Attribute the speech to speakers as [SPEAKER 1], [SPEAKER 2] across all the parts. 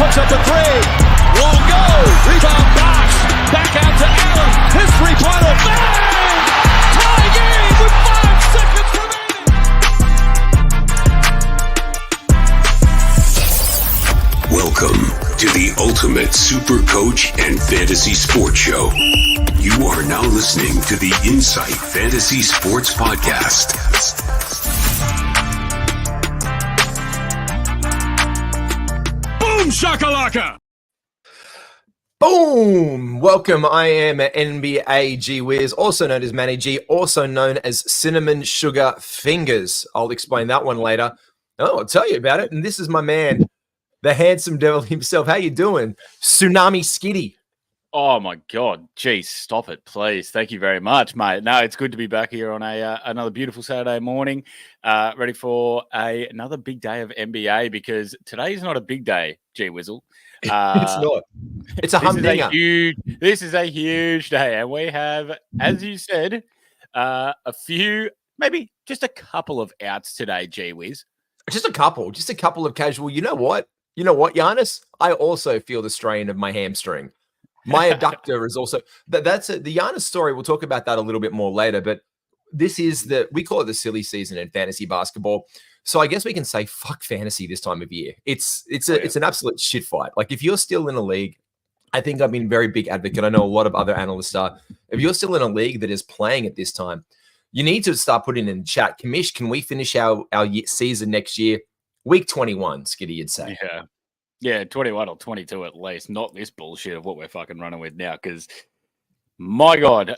[SPEAKER 1] puts up a three. Won't go. Rebound box. Back out to Allen. His three-pointer. Bang! Tie game with 5 seconds remaining.
[SPEAKER 2] Welcome to the Ultimate Super Coach and Fantasy Sports Show. You are now listening to the Insight Fantasy Sports Podcast.
[SPEAKER 1] Boom shakalaka!
[SPEAKER 3] Boom! Welcome. I am NBA G Wiz, also known as Matty G, also known as Cinnamon Sugar Fingers. I'll explain that one later. Oh, I'll tell you about it. And this is my man, the handsome devil himself. How you doing? Tsunami Skiddy.
[SPEAKER 4] Oh my God. Geez, stop it, please. Thank you very much, mate. No, it's good to be back here on another beautiful Saturday morning, ready for another big day of NBA, because today is not a big day, G Wizzle.
[SPEAKER 3] It's not. It's a humdinger.
[SPEAKER 4] This is a huge day, and we have, as you said, a few, maybe just a couple of outs today, G Wiz.
[SPEAKER 3] Just a couple of casual. You know what, Giannis? I also feel the strain of my hamstring. My adductor is also that's the Giannis story. We'll talk about that a little bit more later, but this is we call it the silly season in fantasy basketball. So I guess we can say fuck fantasy this time of year. It's an absolute shit fight. Like, if you're still in a league, I think I've been very big advocate. I know a lot of other analysts are. If you're still in a league that is playing at this time, you need to start putting in chat. Kamish, can we finish our season next year? Week 21, Skiddy, you'd say.
[SPEAKER 4] Yeah, 21 or 22 at least. Not this bullshit of what we're fucking running with now, because my God,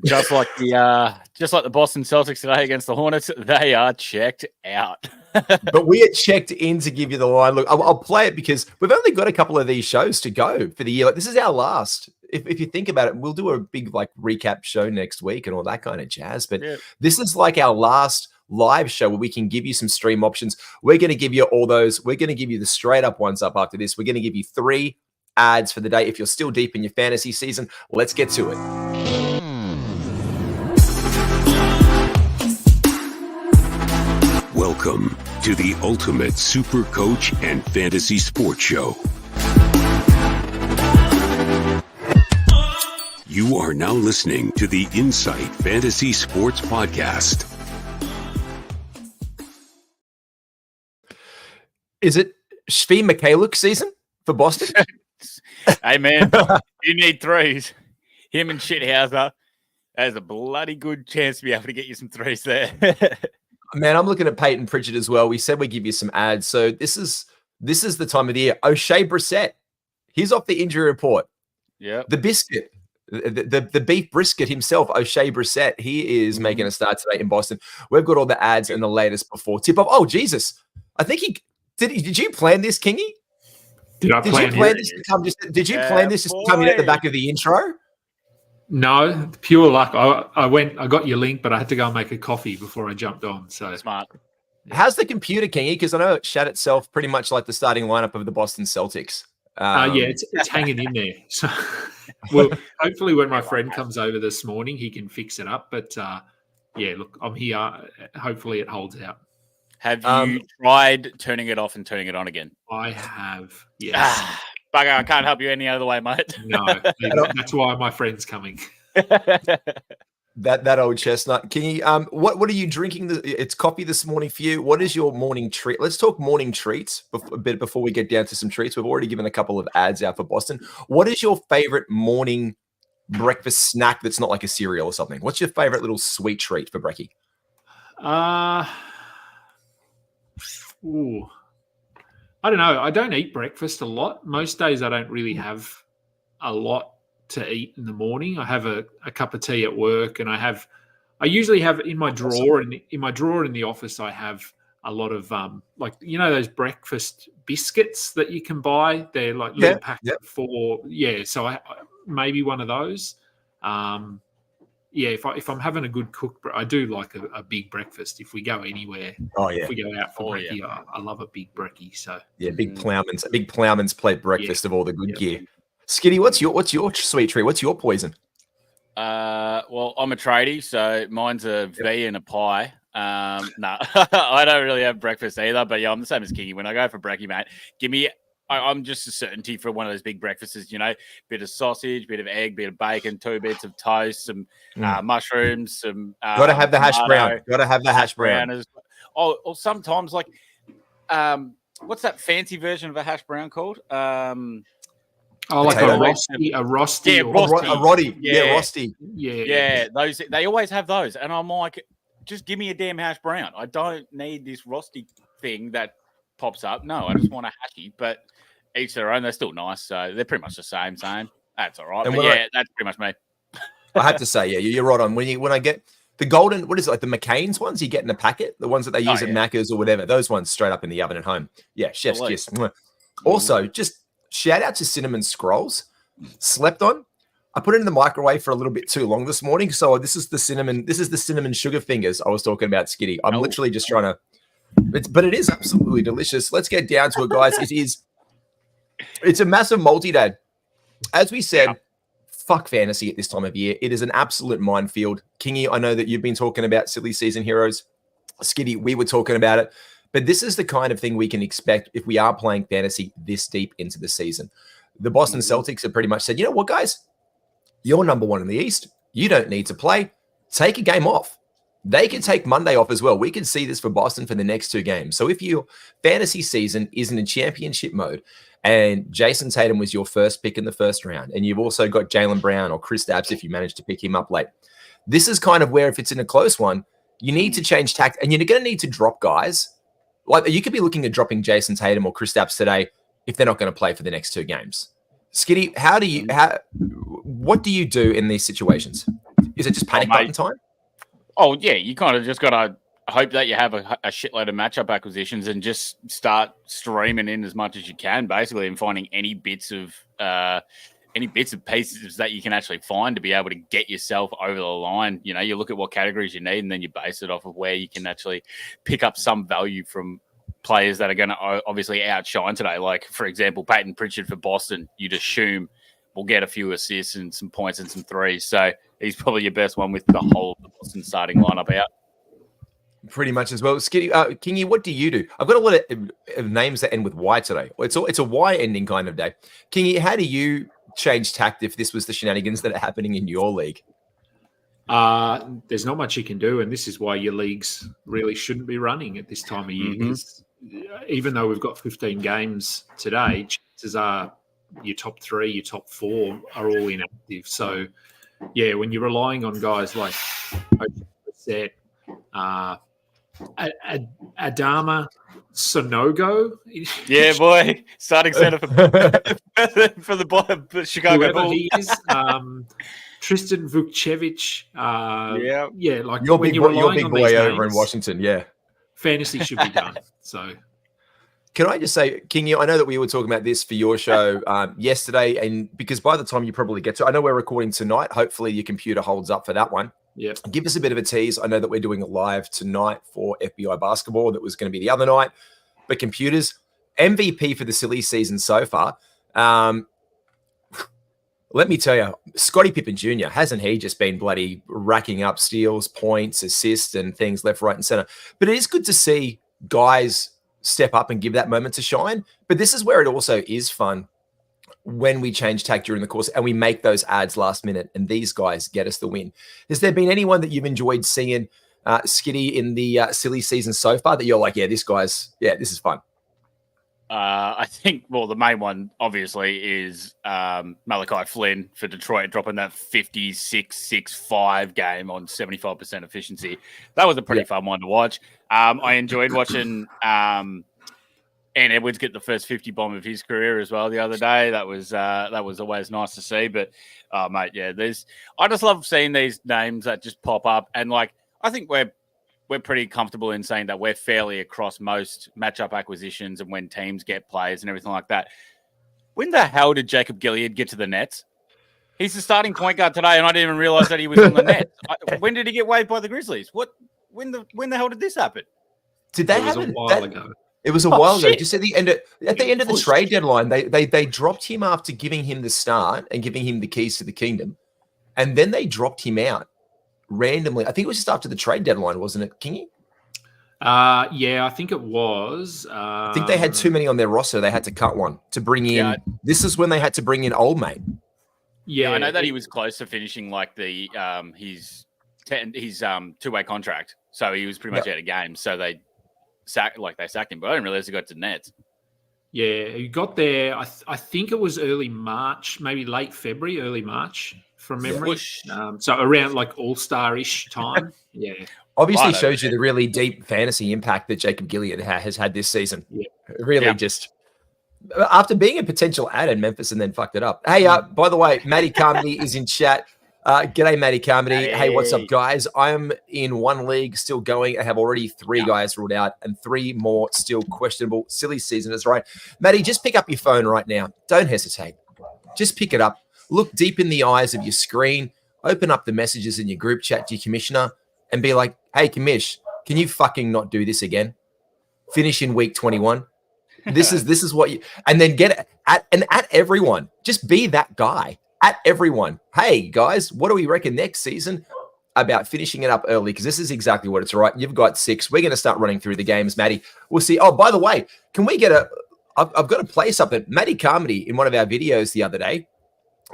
[SPEAKER 4] just like the Boston Celtics today against the Hornets, they are checked out.
[SPEAKER 3] But we are checked in to give you the line. Look, I'll play it because we've only got a couple of these shows to go for the year. Like, this is our last. If you think about it, we'll do a big recap show next week and all that kind of jazz. But This is like our last live show where we can give you some stream options. We're going to give you all those. We're going to give you the straight up ones up after this. We're going to give you 3 ads for the day. If you're still deep in your fantasy season, let's get to it.
[SPEAKER 2] Welcome to the Ultimate Super Coach and Fantasy Sports Show. You are now listening to the Insight Fantasy Sports Podcast.
[SPEAKER 3] Is it Shvi Mikhailuk season for Boston?
[SPEAKER 4] Hey, man, you need threes. Him and Shithouser, there's a bloody good chance to be able to get you some threes there.
[SPEAKER 3] Man, I'm looking at Peyton Pritchard as well. We said we'd give you some ads. So this is the time of the year. O'Shea Brissett, he's off the injury report.
[SPEAKER 4] Yeah.
[SPEAKER 3] The biscuit, the beef brisket himself, O'Shea Brissett, he is making a start today in Boston. We've got all the ads and the latest before tip-off. Oh, Jesus. I think did you plan this, Kingy? Did you plan this to come in at the back of the intro?
[SPEAKER 5] No, pure luck. I got your link, but I had to go and make a coffee before I jumped on. So
[SPEAKER 4] smart.
[SPEAKER 3] How's the computer, Kingy? Because I know it shat itself pretty much like the starting lineup of the Boston Celtics.
[SPEAKER 5] It's hanging in there. So, well, hopefully when my friend comes over this morning, he can fix it up. But look, I'm here. Hopefully it holds out.
[SPEAKER 4] Have you tried turning it off and turning it on again?
[SPEAKER 5] I have, yes.
[SPEAKER 4] Bugger, I can't help you any other way, mate.
[SPEAKER 5] No, that's why my friend's coming.
[SPEAKER 3] That old chestnut. Kingy, what are you drinking? It's coffee this morning for you. What is your morning treat? Let's talk morning treats a bit before we get down to some treats. We've already given a couple of ads out for Boston. What is your favorite morning breakfast snack that's not like a cereal or something? What's your favorite little sweet treat for brekkie?
[SPEAKER 5] I don't know. I don't eat breakfast a lot. Most days I don't really have a lot to eat in the morning. I have a cup of tea at work, and I usually have in my drawer in the office. I have a lot of those breakfast biscuits that you can buy. They're like little packets for So I maybe one of those. If I'm having a good cook, I do like a big breakfast. If we go anywhere, if we go out for brekkie, I love a big brekkie. So
[SPEAKER 3] big ploughman's plate breakfast of all the good gear. Skiddy, what's your sweet treat? What's your poison?
[SPEAKER 4] Well, I'm a tradie, so mine's a V and a pie. No, I don't really have breakfast either, but yeah, I'm the same as Kingy. When I go for brekkie, mate, give me I'm just a certainty for one of those big breakfasts, bit of sausage, bit of egg, bit of bacon, 2 bits of toast, some mushrooms, some
[SPEAKER 3] Gotta have the hash brown.
[SPEAKER 4] tomato,
[SPEAKER 3] Gotta have the hash brown.
[SPEAKER 4] Or sometimes like what's that fancy version of a hash brown called?
[SPEAKER 5] Like
[SPEAKER 3] Potato.
[SPEAKER 5] a Rosti.
[SPEAKER 4] Yeah,
[SPEAKER 5] or-
[SPEAKER 4] Rosti.
[SPEAKER 3] A Roddy.
[SPEAKER 4] Yeah.
[SPEAKER 3] Yeah, Rosti.
[SPEAKER 4] Yeah, those they always have those, and I'm like, just give me a damn hash brown. I don't need this Rosti thing that pops up. No, I just want a hashy. But each their own. They're still nice, so they're pretty much the same. That's all right.
[SPEAKER 3] And
[SPEAKER 4] But
[SPEAKER 3] when
[SPEAKER 4] that's pretty much me.
[SPEAKER 3] I have to say, yeah, you're right on. When I get the golden, what is it, like the McCain's ones you get in a packet, the ones that they use at Macca's or whatever, those ones straight up in the oven at home. Yeah, chef's kiss. Mwah. Also, just shout out to Cinnamon Scrolls. Slept on. I put it in the microwave for a little bit too long this morning. So this is the cinnamon sugar fingers I was talking about, Skiddy. I'm literally just trying to, but it is absolutely delicious. Let's get down to it, guys. It's a massive multi-day. As we said, fuck fantasy at this time of year. It is an absolute minefield. Kingy, I know that you've been talking about silly season heroes. Skiddy, we were talking about it. But this is the kind of thing we can expect if we are playing fantasy this deep into the season. The Boston Celtics have pretty much said, you know what, guys? You're number one in the East. You don't need to play. Take a game off. They can take Monday off as well. We can see this for Boston for the next 2 games. So if your fantasy season is in a championship mode and Jason Tatum was your first pick in the first round, and you've also got Jaylen Brown or Kristaps if you manage to pick him up late, this is kind of where if it's in a close one, you need to change tact, and you're going to need to drop guys. Like you could be looking at dropping Jason Tatum or Kristaps today if they're not going to play for the next 2 games. Skiddy, what do you do in these situations? Is it just panic button time?
[SPEAKER 4] Oh, yeah. You kind of just got to hope that you have a shitload of matchup acquisitions and just start streaming in as much as you can, basically, and finding any bits of pieces that you can actually find to be able to get yourself over the line. You look at what categories you need, and then you base it off of where you can actually pick up some value from players that are going to obviously outshine today. Like, for example, Peyton Pritchard for Boston, you'd assume will get a few assists and some points and some threes. So he's probably your best one with the whole Boston starting lineup out.
[SPEAKER 3] Pretty much as well. Skiddy, Kingy, what do you do? I've got a lot of names that end with Y today. It's a Y ending kind of day. Kingy, how do you change tact if this was the shenanigans that are happening in your league?
[SPEAKER 5] There's not much you can do, and this is why your leagues really shouldn't be running at this time of year. Because even though we've got 15 games today, chances are your top 3, your top 4 are all inactive. So, yeah, when you're relying on guys like Set, Adama Sonogo.
[SPEAKER 4] Yeah, boy. Starting center for the Chicago
[SPEAKER 5] whoever
[SPEAKER 4] Bulls.
[SPEAKER 5] he is. Tristan Vukcevic. Yeah, like
[SPEAKER 3] your
[SPEAKER 5] when
[SPEAKER 3] big
[SPEAKER 5] you're
[SPEAKER 3] boy, your
[SPEAKER 5] relying
[SPEAKER 3] big
[SPEAKER 5] on
[SPEAKER 3] boy
[SPEAKER 5] these
[SPEAKER 3] over in
[SPEAKER 5] names,
[SPEAKER 3] Washington. Yeah.
[SPEAKER 5] fantasy should be done. So,
[SPEAKER 3] Can I just say, King, I know that we were talking about this for your show yesterday, and because by the time you probably get to, I know we're recording tonight. Hopefully your computer holds up for that one.
[SPEAKER 5] yeah,
[SPEAKER 3] Give us a bit of a tease. I know that we're doing a live tonight for FBI basketball. That was going to be the other night, but computers, MVP for the silly season so far. Let me tell you, Scottie Pippen Jr., hasn't he just been bloody racking up steals, points, assists, and things left, right, and center? But it is good to see guys step up and give that moment to shine. But this is where it also is fun when we change tack during the course and we make those ads last minute and these guys get us the win. Has there been anyone that you've enjoyed seeing, Skiddy, in the silly season so far that you're like, this is fun?
[SPEAKER 4] I think, the main one, obviously, is Malachi Flynn for Detroit, dropping that 56-6-5 game on 75% efficiency. That was a pretty fun one to watch. I enjoyed watching Ant Edwards get the first 50 bomb of his career as well the other day. That was always nice to see. But, mate, I just love seeing these names that just pop up. And, I think we're pretty comfortable in saying that we're fairly across most matchup acquisitions and when teams get players and everything like that. When the hell did Jacob Gilead get to the Nets? He's the starting point guard today, and I didn't even realize that he was on the Nets. When did he get waived by the Grizzlies? When the hell did this happen?
[SPEAKER 3] Did that
[SPEAKER 5] it was
[SPEAKER 3] happen?
[SPEAKER 5] a while ago.
[SPEAKER 3] It was a while ago.
[SPEAKER 4] Shit.
[SPEAKER 3] Just at the end of the trade deadline, they dropped him after giving him the start and giving him the keys to the kingdom, and then they dropped him out randomly. I think it was just after the trade deadline, wasn't it, Kingy?
[SPEAKER 5] Yeah, I think it was.
[SPEAKER 3] I think they had too many on their roster. They had to cut one to bring in.
[SPEAKER 4] Yeah.
[SPEAKER 3] This is when they had to bring in old mate.
[SPEAKER 4] Yeah, I know that he was close to finishing like the his two-way contract, so he was pretty much out of games. So they sacked him, but I didn't realize he got to Nets.
[SPEAKER 5] Yeah, he got there. I think it was early March, maybe late February, early March from memory. So around like All-Star-ish time. Yeah.
[SPEAKER 3] Obviously shows you the really deep fantasy impact that Jacob Gilead has had this season.
[SPEAKER 5] Yeah.
[SPEAKER 3] Really just after being a potential add in Memphis and then fucked it up. Hey, by the way, Matty Carmody is in chat. G'day, Matty Carmody. Hey, what's up, guys? I'm in one league still going. I have already 3 guys ruled out and 3 more still questionable. Silly season is right. Matty, just pick up your phone right now. Don't hesitate. Just pick it up. Look deep in the eyes of your screen. Open up the messages in your group chat to your commissioner and be like, hey, commish, can you fucking not do this again? Finish in week 21. This is what you, and then get it at everyone. Just be that guy at everyone. Hey guys, what do we reckon next season about finishing it up early? Because this is exactly what it's right. You've got 6. We're going to start running through the games, Matty. We'll see. Oh, by the way, can we get I've got to play something. Matty Carmody in one of our videos the other day.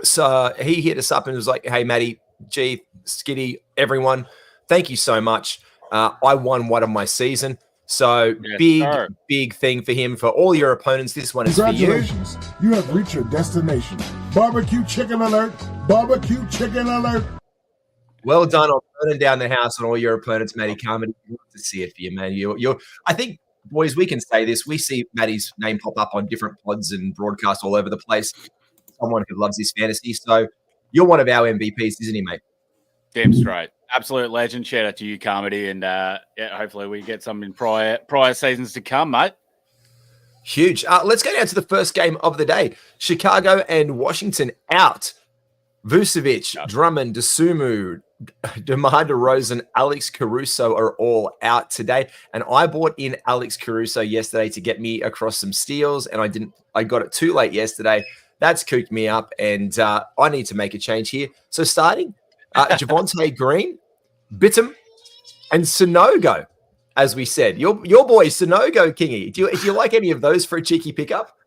[SPEAKER 3] So he hit us up and was like, hey, Matty, G, Skiddy, everyone, thank you so much. I won one of my season. So big thing for him. For all your opponents, this one is for you.
[SPEAKER 6] Congratulations. You have reached your destination. Barbecue chicken alert. Barbecue chicken alert.
[SPEAKER 3] Well done on burning down the house on all your opponents, Matty Carmody. Love to see it for you, man. You're I think, boys, we can say this. We see Matty's name pop up on different pods and broadcasts all over the place. Someone who loves this fantasy. So you're one of our MVPs, isn't he, mate?
[SPEAKER 4] Damn straight. Absolute legend. Shout out to you, Carmody, and hopefully we get some in prior seasons to come, mate.
[SPEAKER 3] Huge. Let's go down to the first game of the day. Chicago and Washington out. Vucevic, Drummond, DeSumo, DeMar DeRozan, Alex Caruso are all out today. And I bought in Alex Caruso yesterday to get me across some steals, and I got it too late yesterday. That's cooked me up, and I need to make a change here. So starting, Javonte Green, Bittum, and Sonogo, as we said. Your boy, Sonogo Kingy. Do you like any of those for a cheeky pickup?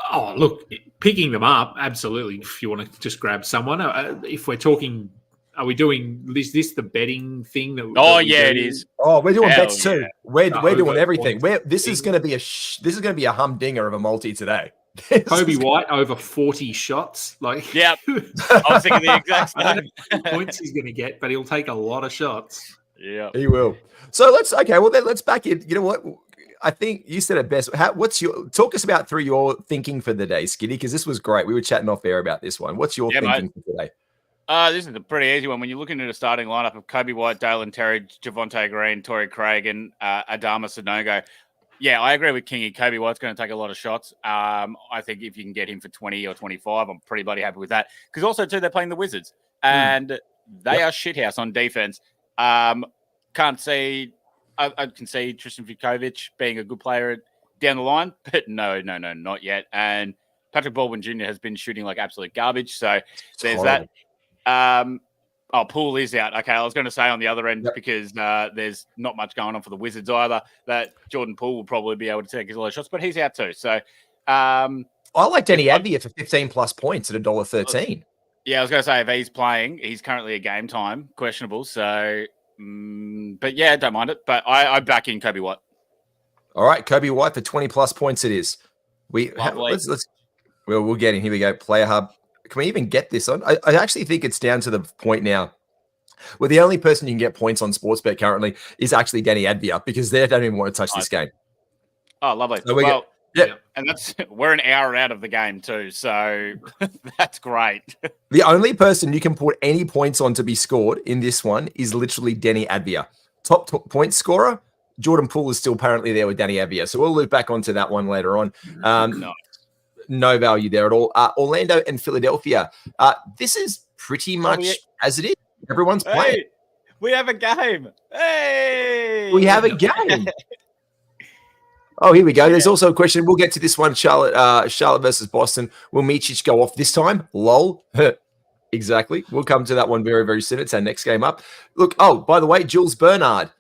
[SPEAKER 5] Oh, look, picking them up, absolutely. If you want to just grab someone. If we're talking, are we doing, is this the betting thing?
[SPEAKER 4] It is.
[SPEAKER 3] Oh, we're doing bets too.
[SPEAKER 4] Yeah.
[SPEAKER 3] We're doing everything. This is going to be a humdinger of a multi today.
[SPEAKER 5] Kobe White over 40 shots.
[SPEAKER 4] Yeah, I was thinking the exact same
[SPEAKER 5] points he's going to get, but he'll take a lot of shots.
[SPEAKER 4] Yeah,
[SPEAKER 3] he will. So let's back in. You know what? I think you said it best. Talk us about through your thinking for the day, Skiddy, because this was great. We were chatting off air about this one. What's your thinking for today?
[SPEAKER 4] This is a pretty easy one. When you're looking at a starting lineup of Kobe White, Dalen Terry, Javonte Green, Torrey Craig, and Adama Sonogo. Yeah, I agree with Kingy. Kobe White's going to take a lot of shots. I think if you can get him for 20 or 25, I'm pretty bloody happy with that. Because also, too, they're playing the Wizards. And they are shithouse on defense. I can see Tristan Vukovic being a good player down the line. But no, not yet. And Patrick Baldwin Jr. has been shooting like absolute garbage. So there's that. Poole is out. Okay, I was going to say on the other end because there's not much going on for the Wizards either. That Jordan Poole will probably be able to take a lot of shots, but he's out too. So I
[SPEAKER 3] like Denny Advia for 15 plus points at $1.13.
[SPEAKER 4] Yeah, I was going to say if he's playing, he's currently a game time questionable. So, but yeah, don't mind it. But I back in Kobe White.
[SPEAKER 3] All right, Kobe White for 20 plus points. It is. We'll get him. Here we go. Player Hub. Can we even get this on? I actually think it's down to the point now where the only person you can get points on Sportsbet currently is actually Danny Advia because they don't even want to touch this game.
[SPEAKER 4] Oh, lovely.
[SPEAKER 3] So
[SPEAKER 4] and we're an hour out of the game too, so that's great.
[SPEAKER 3] The only person you can put any points on to be scored in this one is literally Danny Advia. Top point scorer, Jordan Poole is still apparently there with Danny Advia, so we'll loop back onto that one later on. No value there at all. Orlando and Philadelphia. This is pretty much as it is. Everyone's playing.
[SPEAKER 4] We have a game. Hey,
[SPEAKER 3] we have a game. Oh, here we go. There's also a question. We'll get to this one. Charlotte versus Boston. Will Micic go off this time? Lol. Exactly. We'll come to that one very, very soon. It's our next game up. Look. Oh, by the way, Jules Bernard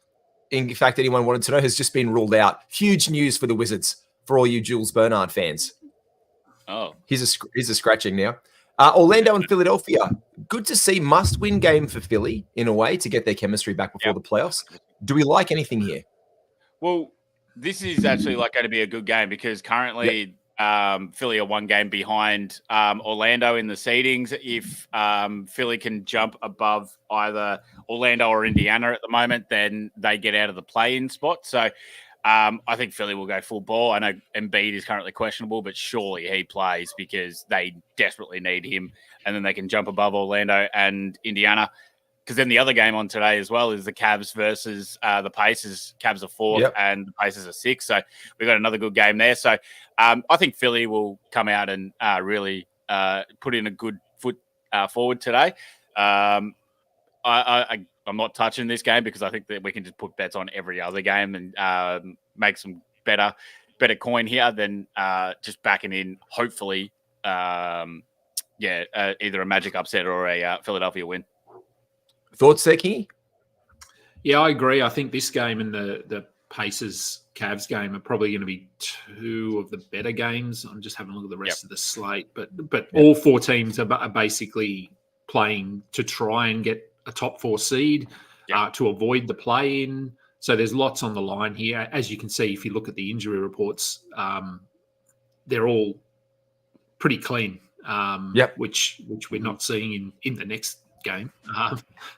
[SPEAKER 3] in fact anyone wanted to know, has just been ruled out. Huge news for the Wizards, for all you Jules Bernard fans.
[SPEAKER 4] Oh,
[SPEAKER 3] He's a scratching now. Orlando and Philadelphia. Good to see. Must-win game for Philly in a way to get their chemistry back before the playoffs. Do we like anything here?
[SPEAKER 4] well, this is actually like going to be a good game because currently Philly are one game behind Orlando in the seedings. If Philly can jump above either Orlando or Indiana at the moment, then they get out of the play-in spot. So I think Philly will go full ball. I know Embiid is currently questionable, but surely he plays because they desperately need him. And then they can jump above Orlando and Indiana. Because then the other game on today as well is the Cavs versus the Pacers. Cavs are 4th and the Pacers are 6th. So we've got another good game there. So I think Philly will come out and really put in a good foot forward today. I'm not touching this game because I think that we can just put bets on every other game and make some better coin here than just backing in, hopefully, either a Magic upset or a Philadelphia win.
[SPEAKER 3] Thoughts there, Kingy?
[SPEAKER 5] Yeah, I agree. I think this game and the Pacers Cavs game are probably going to be two of the better games. I'm just having a look at the rest of the slate, but all four teams are basically playing to try and get a top 4 seed to avoid the play-in. So there's lots on the line here. As you can see, if you look at the injury reports, they're all pretty clean, which we're not seeing in the next game.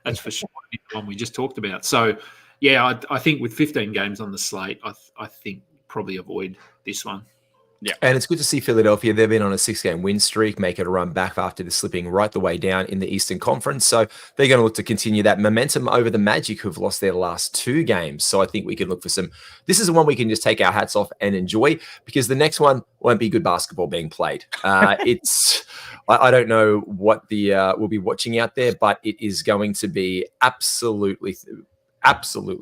[SPEAKER 5] That's for sure, the one we just talked about. So, yeah, I think with 15 games on the slate, I think probably avoid this one.
[SPEAKER 3] Yeah, and it's good to see Philadelphia. They've been on a 6-game win streak, make it a run back after the slipping right the way down in the Eastern Conference. So they're going to look to continue that momentum over the Magic, who've lost their last 2 games. So I think we can look for some. This is the one we can just take our hats off and enjoy because the next one won't be good basketball being played. I don't know what we'll be watching out there, but it is going to be absolutely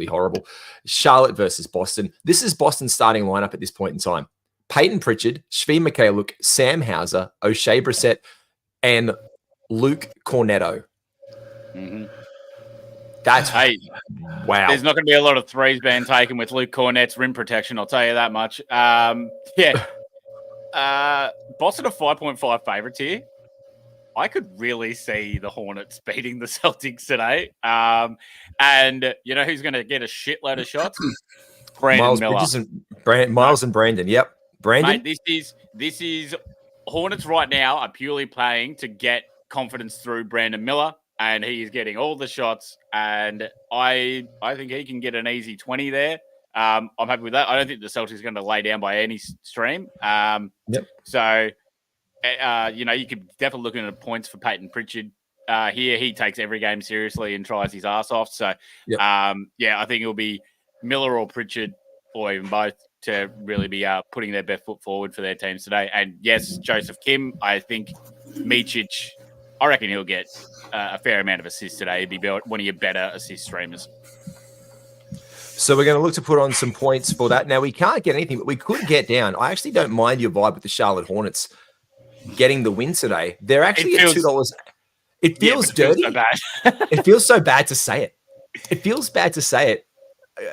[SPEAKER 3] horrible. Charlotte versus Boston. This is Boston's starting lineup at this point in time. Peyton Pritchard, Shvee Mykhailiuk, Sam Hauser, O'Shea Brissett, and Luke Cornetto.
[SPEAKER 4] Mm-hmm.
[SPEAKER 3] That's wow.
[SPEAKER 4] There's not going to be a lot of threes being taken with Luke Cornett's rim protection. I'll tell you that much. Boston are 5.5 favorites here. I could really see the Hornets beating the Celtics today. And you know who's going to get a shitload of shots? Brandon Miller.
[SPEAKER 3] Miles and Brandon. Yep. Brandon.
[SPEAKER 4] Mate, this is Hornets right now are purely playing to get confidence through Brandon Miller, and he is getting all the shots. And I think he can get an easy 20 there. I'm happy with that. I don't think the Celtics are going to lay down by any stream. So, you could definitely look at points for Peyton Pritchard. Here, he takes every game seriously and tries his ass off. So, I think it'll be Miller or Pritchard or even both to really be putting their best foot forward for their teams today. And yes, Joseph Kim, I think Micic, I reckon he'll get a fair amount of assists today. He'd be one of your better assist streamers.
[SPEAKER 3] So we're going to look to put on some points for that. Now, we can't get anything, but we could get down. I actually don't mind your vibe with the Charlotte Hornets getting the win today. They're actually at $2. It feels dirty. It feels so bad. It feels so bad to say it. It feels bad to say it.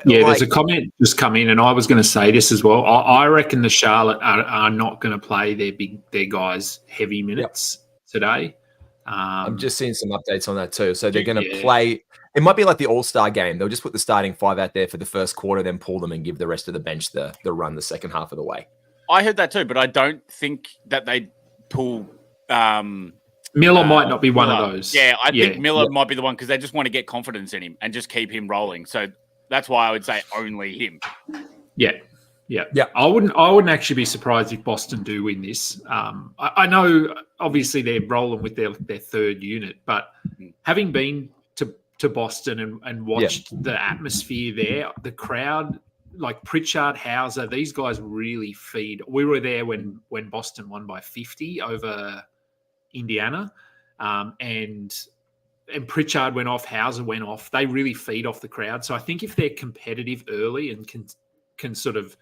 [SPEAKER 5] Yeah, there's a comment just come in, and I was going to say this as well. I reckon the Charlotte are not going to play their guys heavy minutes today.
[SPEAKER 3] I'm just seeing some updates on that too. So they're going to play. It might be like the All-Star game. They'll just put the starting 5 out there for the first quarter, then pull them and give the rest of the bench the run the second half of the way.
[SPEAKER 4] I heard that too, but I don't think that they pull.
[SPEAKER 5] Miller might not be one of those.
[SPEAKER 4] Yeah, I think Miller might be the one because they just want to get confidence in him and just keep him rolling. So that's why I would say only him.
[SPEAKER 5] Yeah. I wouldn't actually be surprised if Boston do win this. I know obviously they're rolling with their third unit, but having been to Boston and watched the atmosphere there, the crowd, like Pritchard, Hauser, these guys really feed. We were there when Boston won by 50 over Indiana, and Pritchard went off, Hauser went off. They really feed off the crowd. So I think if they're competitive early and can sort of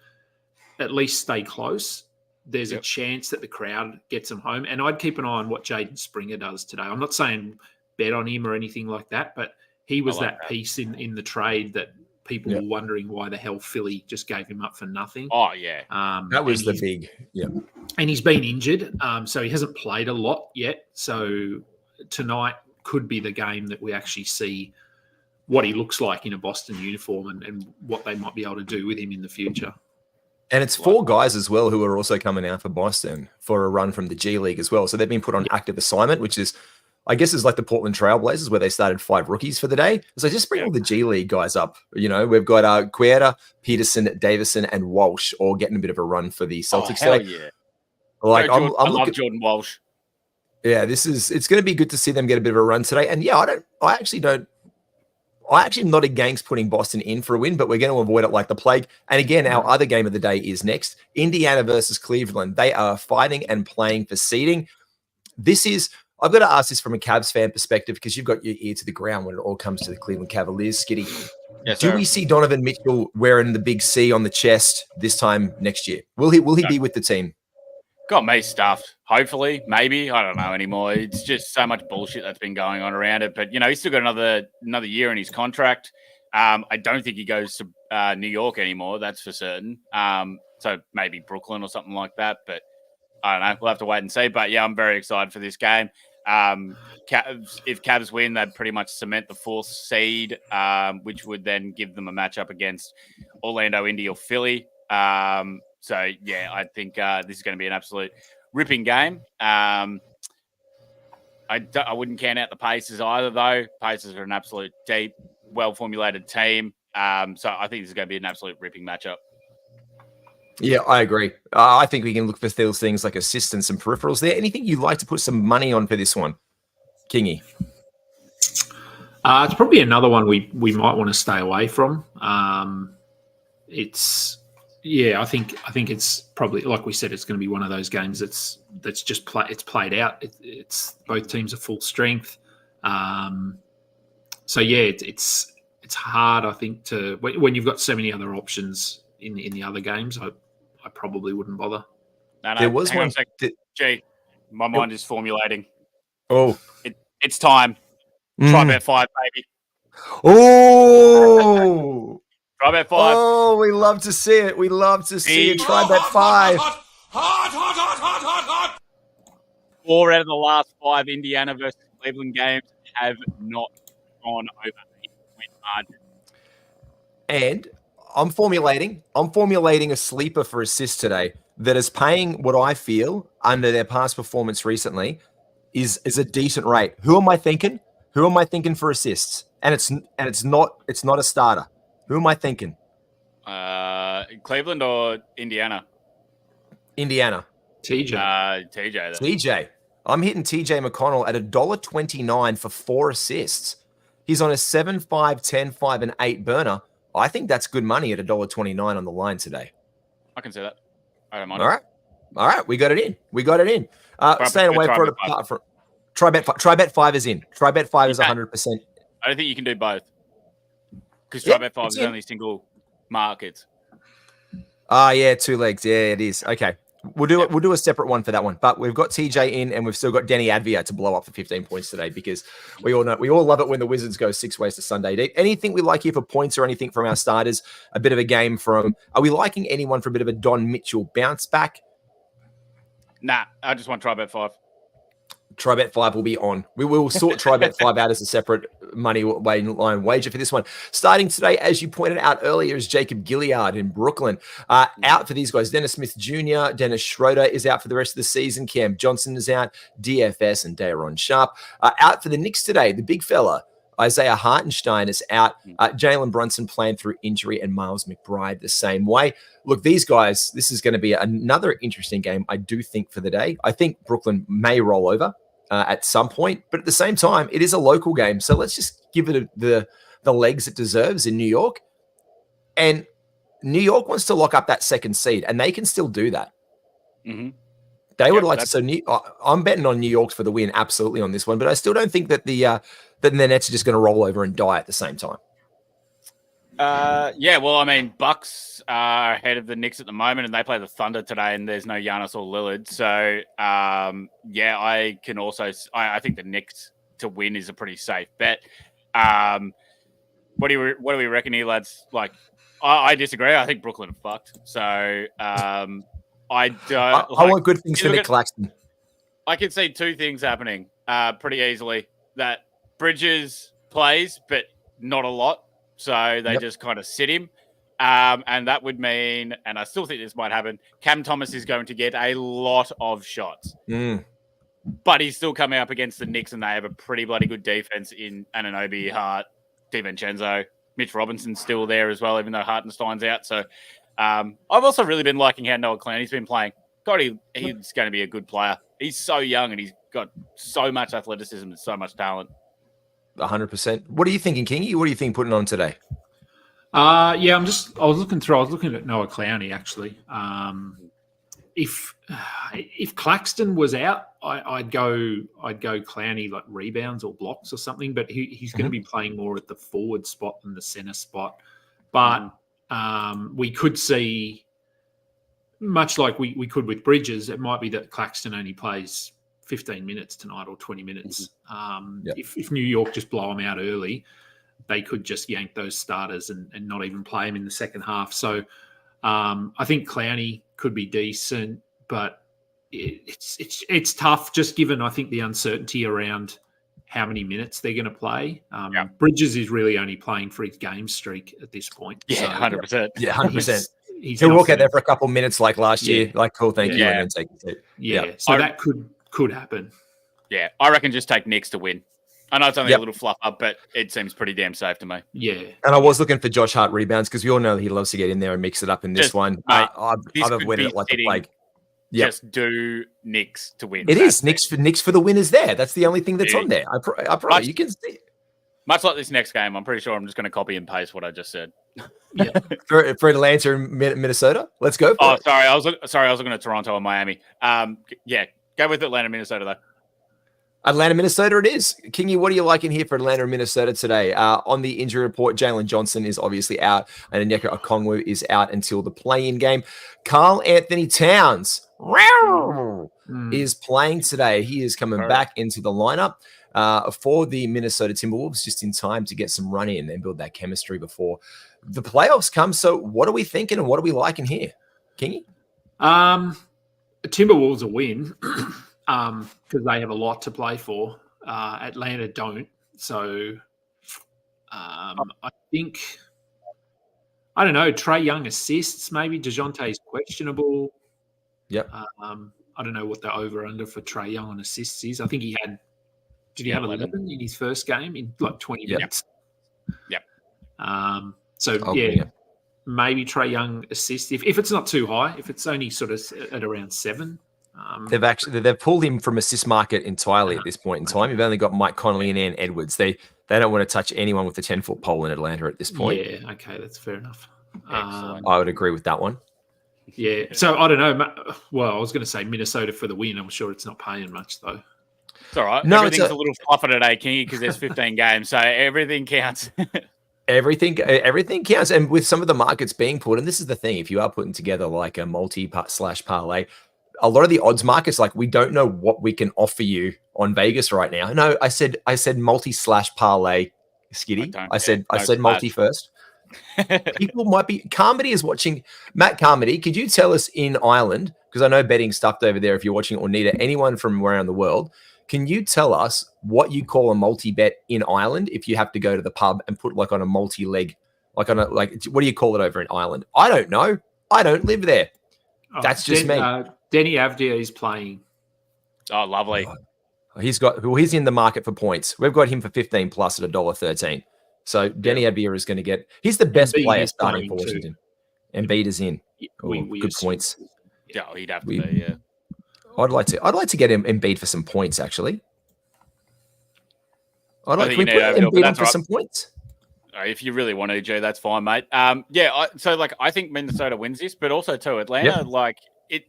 [SPEAKER 5] at least stay close, there's a chance that the crowd gets them home. And I'd keep an eye on what Jaden Springer does today. I'm not saying bet on him or anything like that, but he was that piece in the trade that people were wondering why the hell Philly just gave him up for nothing.
[SPEAKER 4] Oh, yeah.
[SPEAKER 3] That was the big,
[SPEAKER 5] And he's been injured, so he hasn't played a lot yet. So tonight could be the game that we actually see what he looks like in a Boston uniform and what they might be able to do with him in the future.
[SPEAKER 3] And it's 4 guys as well who are also coming out for Boston for a run from the G League as well. So they've been put on active assignment, which is, I guess, is like the Portland Trailblazers where they started 5 rookies for the day. So just bring all the G League guys up. You know, we've got Cuerda, Peterson, Davison, and Walsh all getting a bit of a run for the Celtics
[SPEAKER 4] hell
[SPEAKER 3] today.
[SPEAKER 4] Yeah.
[SPEAKER 3] Like,
[SPEAKER 4] I love Jordan Walsh.
[SPEAKER 3] Yeah, it's going to be good to see them get a bit of a run today. And yeah, I actually am not against putting Boston in for a win, but we're going to avoid it like the plague. And again, our other game of the day is next. Indiana versus Cleveland. They are fighting and playing for seeding. I've got to ask this from a Cavs fan perspective because you've got your ear to the ground when it all comes to the Cleveland Cavaliers. Skiddy, do we see Donovan Mitchell wearing the big C on the chest this time next year? Will he be with the team?
[SPEAKER 4] Got me stuffed. Hopefully, maybe. I don't know anymore. It's just so much bullshit that's been going on around it. But, he's still got another year in his contract. I don't think he goes to New York anymore. That's for certain. So maybe Brooklyn or something like that. But I don't know. We'll have to wait and see. But, yeah, I'm very excited for this game. If Cavs win, they'd pretty much cement the 4th seed, which would then give them a matchup against Orlando, Indy, or Philly. So, yeah, I think this is going to be an absolute ripping game. I wouldn't count out the Pacers either, though. Pacers are an absolute deep, well-formulated team. So I think this is going to be an absolute ripping matchup.
[SPEAKER 3] Yeah, I agree. I think we can look for those things like assistance and peripherals there. Anything you'd like to put some money on for this one, Kingy?
[SPEAKER 5] It's probably another one we might want to stay away from. I think it's probably, like we said, it's going to be one of those games that's just played out. It's both teams are full strength. So yeah, it's hard, I think, when you've got so many other options in the other games. I probably wouldn't bother.
[SPEAKER 4] No,
[SPEAKER 3] there was
[SPEAKER 4] hang
[SPEAKER 3] one.
[SPEAKER 4] on a second. Gee, my mind is formulating.
[SPEAKER 3] Oh,
[SPEAKER 4] it's time. Try bet 5, baby.
[SPEAKER 3] Oh.
[SPEAKER 4] Try bet 5.
[SPEAKER 3] Oh, we love to see it. We love to see it. Try bet 5.
[SPEAKER 1] Hot.
[SPEAKER 4] 4 out of the last 5 Indiana versus Cleveland games have not gone over 8-point margin.
[SPEAKER 3] And I'm formulating a sleeper for assists today that is paying what I feel under their past performance recently is a decent rate. Who am I thinking? Who am I thinking for assists? And it's not a starter. Who am I thinking?
[SPEAKER 4] Cleveland or Indiana?
[SPEAKER 3] Indiana.
[SPEAKER 5] TJ.
[SPEAKER 3] TJ. I'm hitting TJ McConnell at $1.29 for 4 assists. He's on a 7, 5, 10, 5, and 8 burner. I think that's good money at $1.29 on the line today.
[SPEAKER 4] I can see that. I don't mind.
[SPEAKER 3] All right. We got it in. Staying away from it apart from try bet 5 is in. Try bet 5 is 100%.
[SPEAKER 4] I don't think you can do both because try bet 5 is only single markets.
[SPEAKER 3] Yeah, 2 legs. Yeah, it is. Okay. We'll do a separate one for that one. But we've got TJ in, and we've still got Denny Advia to blow up for 15 points today because we all love it when the Wizards go 6 ways to Sunday deep. Anything we like here for points or anything from our starters? A bit of a game from. Are we liking anyone for a bit of a Don Mitchell bounce back?
[SPEAKER 4] Nah, I just want try bet 5.
[SPEAKER 3] Try bet 5 will be on. We will sort try bet 5 out as a separate money line wager for this one. Starting today, as you pointed out earlier, is Jacob Gilead in Brooklyn. Out for these guys. Dennis Smith Jr., Dennis Schroeder is out for the rest of the season. Cam Johnson is out. DFS and Daron Sharp. Out for the Knicks today, the big fella, Isaiah Hartenstein is out. Jalen Brunson playing through injury and Miles McBride the same way. Look, these guys, this is going to be another interesting game, I do think, for the day. I think Brooklyn may roll over at some point, but at the same time, it is a local game. So let's just give it the legs it deserves in New York. And New York wants to lock up that 2nd seed, and they can still do that.
[SPEAKER 4] Mm-hmm.
[SPEAKER 3] They would like to. So I'm betting on New York for the win, absolutely, on this one. But I still don't think that the Nets are just going to roll over and die at the same time.
[SPEAKER 4] Yeah, well, I mean, Bucks are ahead of the Knicks at the moment, and they play the Thunder today, and there's no Giannis or Lillard. So, yeah, I can also – I think the Knicks to win is a pretty safe bet. What do we reckon here, lads? Like, I disagree. I think Brooklyn are fucked. So I don't.
[SPEAKER 3] I want good things for Nick Claxton.
[SPEAKER 4] I can see two things happening pretty easily. That Bridges plays, but not a lot. So they just kind of sit him. And that would mean, and I still think this might happen, Cam Thomas is going to get a lot of shots. But he's still coming up against the Knicks, and they have a pretty bloody good defense in Anunoby, Hart, DiVincenzo. Mitch Robinson's still there as well, even though Hartenstein's out. So I've also really been liking how Noah Clowney's been playing. God, he's going to be a good player. He's so young, and he's got so much athleticism and so much talent.
[SPEAKER 3] 100%. What are you thinking, Kingy? What do you think putting on today?
[SPEAKER 5] I was looking at Noah Clowney actually. If Claxton was out, I'd go Clowney like rebounds or blocks or something. But he's going to be playing more at the forward spot than the center spot. But we could see, much like we could with Bridges, it might be that Claxton only plays 15 minutes tonight or 20 minutes. If New York just blow them out early, they could just yank those starters and not even play him in the second half. So I think Clowney could be decent, but it's tough just given, I think, the uncertainty around how many minutes they're going to play. Bridges is really only playing for his game streak at this point.
[SPEAKER 4] Yeah, 100%.
[SPEAKER 3] Yeah, 100%. He'll walk out there for a couple minutes like last year. Like, cool, thank you, and then take the seat.
[SPEAKER 5] Yeah, so that could happen.
[SPEAKER 4] Yeah, I reckon just take Knicks to win. I know it's only a little fluff up, but it seems pretty damn safe to me.
[SPEAKER 5] Yeah.
[SPEAKER 3] And I was looking for Josh Hart rebounds because we all know he loves to get in there and mix it up in this one.
[SPEAKER 4] Mate,
[SPEAKER 3] I've avoided it like the plague.
[SPEAKER 4] Just do Knicks to win.
[SPEAKER 3] It is Knicks for the win is there. That's the only thing that's on there. I probably you can see it.
[SPEAKER 4] Much like this next game, I'm pretty sure I'm just going to copy and paste what I just said.
[SPEAKER 3] for Atlanta and Minnesota. Let's go.
[SPEAKER 4] Sorry, I was looking at Toronto and Miami. Go with Atlanta, Minnesota though.
[SPEAKER 3] Atlanta, Minnesota it is. Kingy, what are you liking here for Atlanta and Minnesota today? On the injury report, Jalen Johnson is obviously out, and Onyeka Okongwu is out until the play-in game. Karl Anthony Towns is playing today. He is coming back into the lineup for the Minnesota Timberwolves just in time to get some run in and build that chemistry before the playoffs come. So what are we thinking and what are we liking here? Kingy?
[SPEAKER 5] Timberwolves a win. Because they have a lot to play for. Atlanta don't. So I think, I don't know, Trae Young assists, maybe. DeJounte's questionable.
[SPEAKER 3] Yep.
[SPEAKER 5] I don't know what the over-under for Trae Young on assists is. I think he had 11 in his first game in like 20 minutes?
[SPEAKER 4] Yep.
[SPEAKER 5] Maybe Trae Young assists. If it's not too high, if it's only sort of at around 7,
[SPEAKER 3] they've pulled him from assist market entirely at this point in time. You've only got Mike Conley and Ann Edwards. They don't want to touch anyone with a 10-foot pole in Atlanta at this point.
[SPEAKER 5] Yeah, okay, that's fair enough.
[SPEAKER 3] I would agree with that one.
[SPEAKER 5] Yeah, so I don't know. Well, I was going to say Minnesota for the win. I'm sure it's not paying much though.
[SPEAKER 4] It's all right. No, everything's a little fluffer today, Kingy, because there's 15 games, so everything counts.
[SPEAKER 3] Everything counts, and with some of the markets being put, and this is the thing: if you are putting together like a multi/parlay, a lot of the odds markets, like we don't know what we can offer you on Vegas right now. No, I said multi/parlay, Skiddy. I said multi first. People might be. Carmody is watching. Matt Carmody, could you tell us in Ireland, because I know betting stuffed over there if you're watching, or Nita, anyone from around the world, can you tell us what you call a multi-bet in Ireland if you have to go to the pub and put like on a multi-leg, what do you call it over in Ireland? I don't know. I don't live there. That's just me.
[SPEAKER 5] Denny Avdia is playing.
[SPEAKER 4] Oh, lovely.
[SPEAKER 3] He's in the market for points. We've got him for 15 plus at $1.13. So Denny Avdia is going to get. He's the best player starting for Washington. Embiid is in. Good points.
[SPEAKER 4] Yeah, he'd have to be. Yeah.
[SPEAKER 3] I'd like to get him Embiid for some points. Actually, can we put Embiid on for some points?
[SPEAKER 4] If you really want to, Joe, that's fine, mate. I think Minnesota wins this, but also too Atlanta.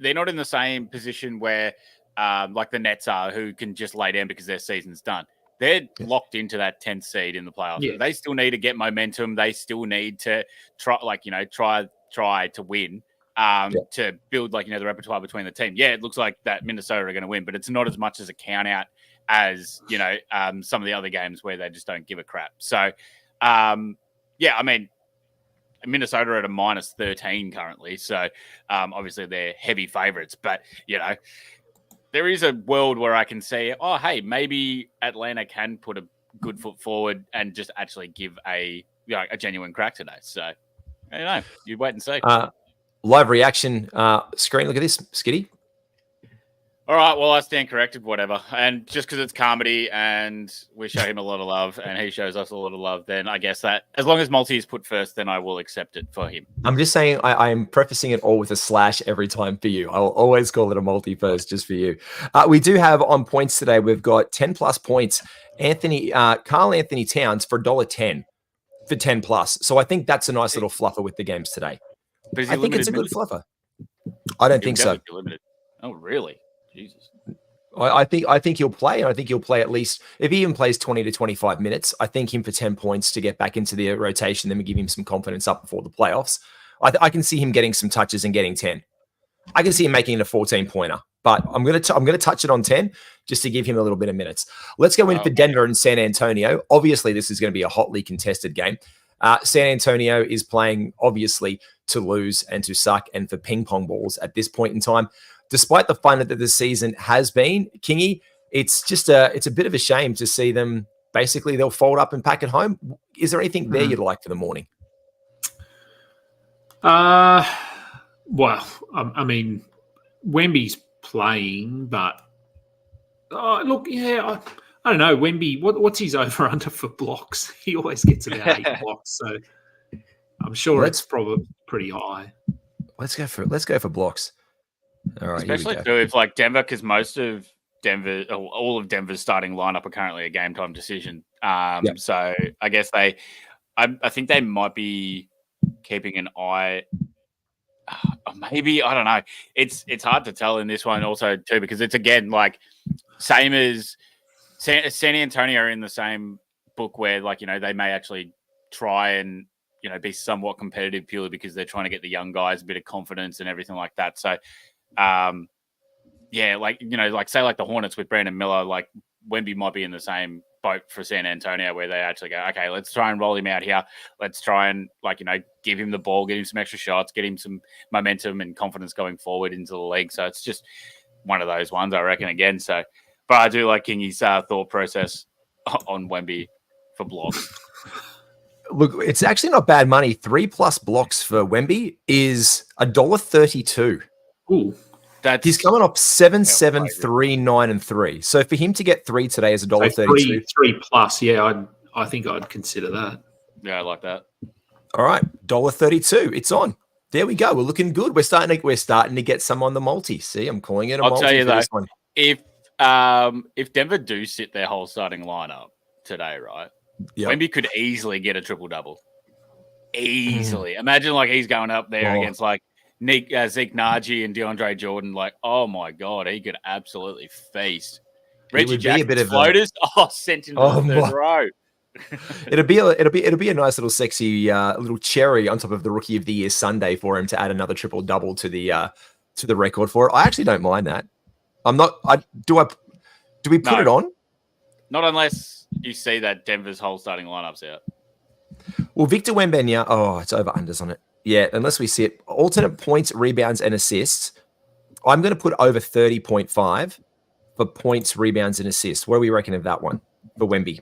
[SPEAKER 4] They're not in the same position where like the Nets are, who can just lay down because their season's done. They're locked into that 10th seed in the playoffs. Yeah. They still need to get momentum. They still need to try to win. To build the repertoire between the team. Yeah, it looks like that Minnesota are going to win, but it's not as much as a count out as some of the other games where they just don't give a crap. So yeah, I mean, Minnesota are at a -13 currently, so obviously they're heavy favorites. But there is a world where I can see, oh, hey, maybe Atlanta can put a good foot forward and just actually give a genuine crack today. So I don't know. You wait and see.
[SPEAKER 3] Live reaction screen. Look at this, Skiddy.
[SPEAKER 4] All right, well, I stand corrected, whatever. And just because it's comedy and we show him a lot of love and he shows us a lot of love, then I guess that as long as multi is put first, then I will accept it for him.
[SPEAKER 3] I'm just saying I am prefacing it all with a slash every time for you. I'll always call it a multi first just for you. We do have on points today, we've got 10 plus points. Carl Anthony Towns for $1.10 for 10 plus. So I think that's a nice little fluffer with the games today. I think it's a good fluffer. I don't think so.
[SPEAKER 4] Oh, really? Jesus.
[SPEAKER 3] I think he'll play, and I think he'll play at least, if he even plays 20 to 25 minutes, I think him for 10 points to get back into the rotation, then we give him some confidence up before the playoffs. I can see him getting some touches and getting 10. I can see him making it a 14-pointer, but I'm gonna touch it on 10 just to give him a little bit of minutes. Let's go in for Denver and San Antonio. Obviously, this is going to be a hotly contested game. San Antonio is playing, obviously, to lose and to suck and for ping pong balls at this point in time. Despite the fun that the season has been, Kingy, it's a bit of a shame to see them. Basically, they'll fold up and pack it home. Is there anything there you'd like for the morning?
[SPEAKER 5] Well, I mean, Wemby's playing, but look, yeah, I don't know. Wemby, what's his over under for blocks? He always gets about 8 blocks, so I'm sure it's probably pretty high.
[SPEAKER 3] Let's go for blocks. All right,
[SPEAKER 4] especially too if like Denver, because most of Denver, all of Denver's starting lineup are currently a game time decision. So I guess I think they might be keeping an eye. Maybe, I don't know. It's hard to tell in this one also too, because it's again like same as San Antonio are in the same book where they may actually try and be somewhat competitive purely because they're trying to get the young guys a bit of confidence and everything like that. So say like the Hornets with Brandon Miller, like Wemby might be in the same boat for San Antonio where they actually go, okay, let's try and roll him out here. Let's try and give him the ball, get him some extra shots, get him some momentum and confidence going forward into the league. So it's just one of those ones, I reckon, again. So, but I do like Kingy's thought process on Wemby for blocks.
[SPEAKER 3] Look, it's actually not bad money. 3+ blocks for Wemby is $1.32.
[SPEAKER 5] Ooh,
[SPEAKER 3] he's coming off 7, 7, 3, 9, and 3. So for him to get 3 today is $1.32.
[SPEAKER 5] 3+, yeah, I think I'd consider that.
[SPEAKER 4] Yeah, I like that.
[SPEAKER 3] All right, $1.32. It's on. There we go. We're looking good. We're starting to get some on the multi. See, I'm calling it a multi.
[SPEAKER 4] I'll tell you
[SPEAKER 3] though,
[SPEAKER 4] if Denver do sit their whole starting lineup today, right? Yep. Wemby could easily get a triple-double. Easily. Imagine he's going up there against Zeke Naji and DeAndre Jordan. Oh my God, he could absolutely feast. Reggie Jackson's floaters, sent into the third row.
[SPEAKER 3] It'll be a nice little sexy little cherry on top of the Rookie of the Year Sunday for him to add another triple-double to the record for it. I actually don't mind that. Do we put it on?
[SPEAKER 4] Not unless you see that Denver's whole starting lineup's out.
[SPEAKER 3] Well, Victor Wembanyama, it's over unders on it. Yeah, unless we see it. Alternate points, rebounds, and assists. I'm going to put over 30.5 for points, rebounds, and assists. What do we reckon of that one for Wemby?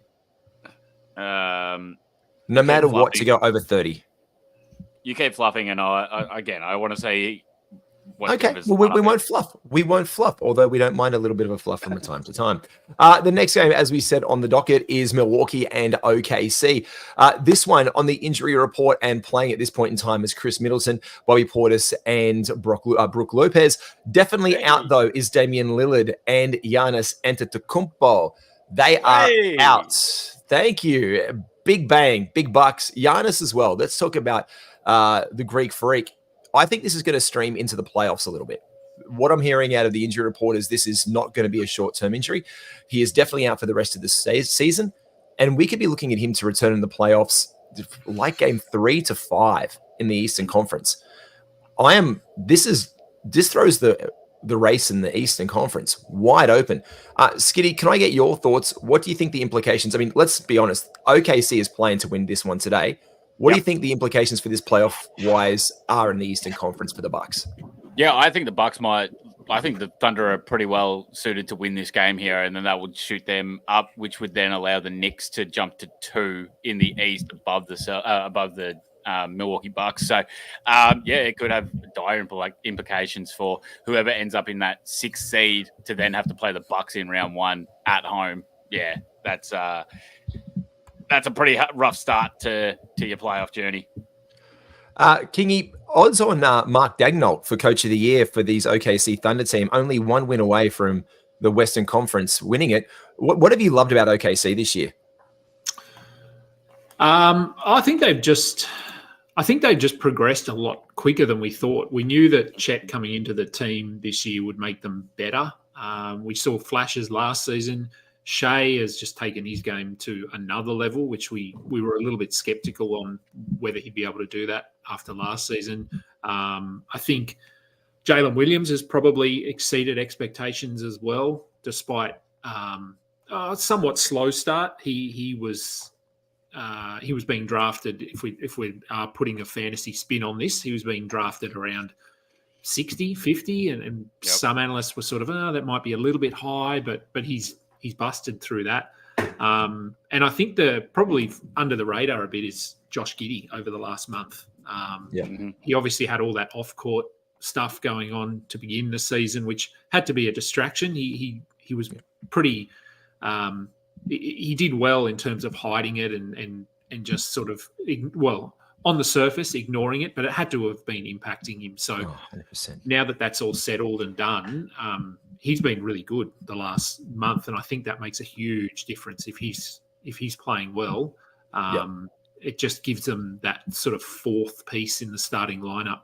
[SPEAKER 3] No matter what, to go over 30.
[SPEAKER 4] You keep fluffing, and I want to say.
[SPEAKER 3] Okay, well, we won't fluff. We won't fluff, although we don't mind a little bit of a fluff from time to time. The next game, as we said on the docket, is Milwaukee and OKC. This one on the injury report and playing at this point in time is Chris Middleton, Bobby Portis, and Brook Lopez. Definitely out, though, is Damian Lillard and Giannis Antetokounmpo. They are out. Thank you. Big bang, big bucks. Giannis as well. Let's talk about the Greek Freak. I think this is going to stream into the playoffs a little bit. What I'm hearing out of the injury report is this is not going to be a short-term injury. He is definitely out for the rest of the season, and we could be looking at him to return in the playoffs like game 3 to 5 in the Eastern Conference. This throws the race in the Eastern Conference wide open. Skiddy, can I get your thoughts? What do you think the implications? I mean, let's be honest. OKC is playing to win this one today. What do you think the implications for this playoff wise are in the Eastern Conference for the Bucks?
[SPEAKER 4] Yeah, I think the Bucks might. I think the Thunder are pretty well suited to win this game here, and then that would shoot them up, which would then allow the Knicks to jump to 2 in the East above the Milwaukee Bucks. So, it could have dire implications for whoever ends up in that 6th seed to then have to play the Bucks in round 1 at home. Yeah, that's a pretty rough start to your playoff journey.
[SPEAKER 3] Kingy, odds on Mark Daigneault for Coach of the Year for these OKC Thunder team, only 1 win away from the Western Conference winning it. What have you loved about OKC this year?
[SPEAKER 5] I think they've just progressed a lot quicker than we thought. We knew that Chet coming into the team this year would make them better. We saw flashes last season. Shea has just taken his game to another level, which we were a little bit skeptical on whether he'd be able to do that after last season. I think Jalen Williams has probably exceeded expectations as well, despite a somewhat slow start. He was being drafted. If we are putting a fantasy spin on this, he was being drafted around 60, 50, and some analysts were sort of, that might be a little bit high, but he's busted through that. And I think probably under the radar a bit is Josh Giddey over the last month. He obviously had all that off-court stuff going on to begin the season, which had to be a distraction. He was pretty he did well in terms of hiding it and just sort of, on the surface, ignoring it, but it had to have been impacting him. So
[SPEAKER 3] 100%.
[SPEAKER 5] Now that that's all settled and done, he's been really good the last month, and I think that makes a huge difference if he's playing well. It just gives them that sort of 4th piece in the starting lineup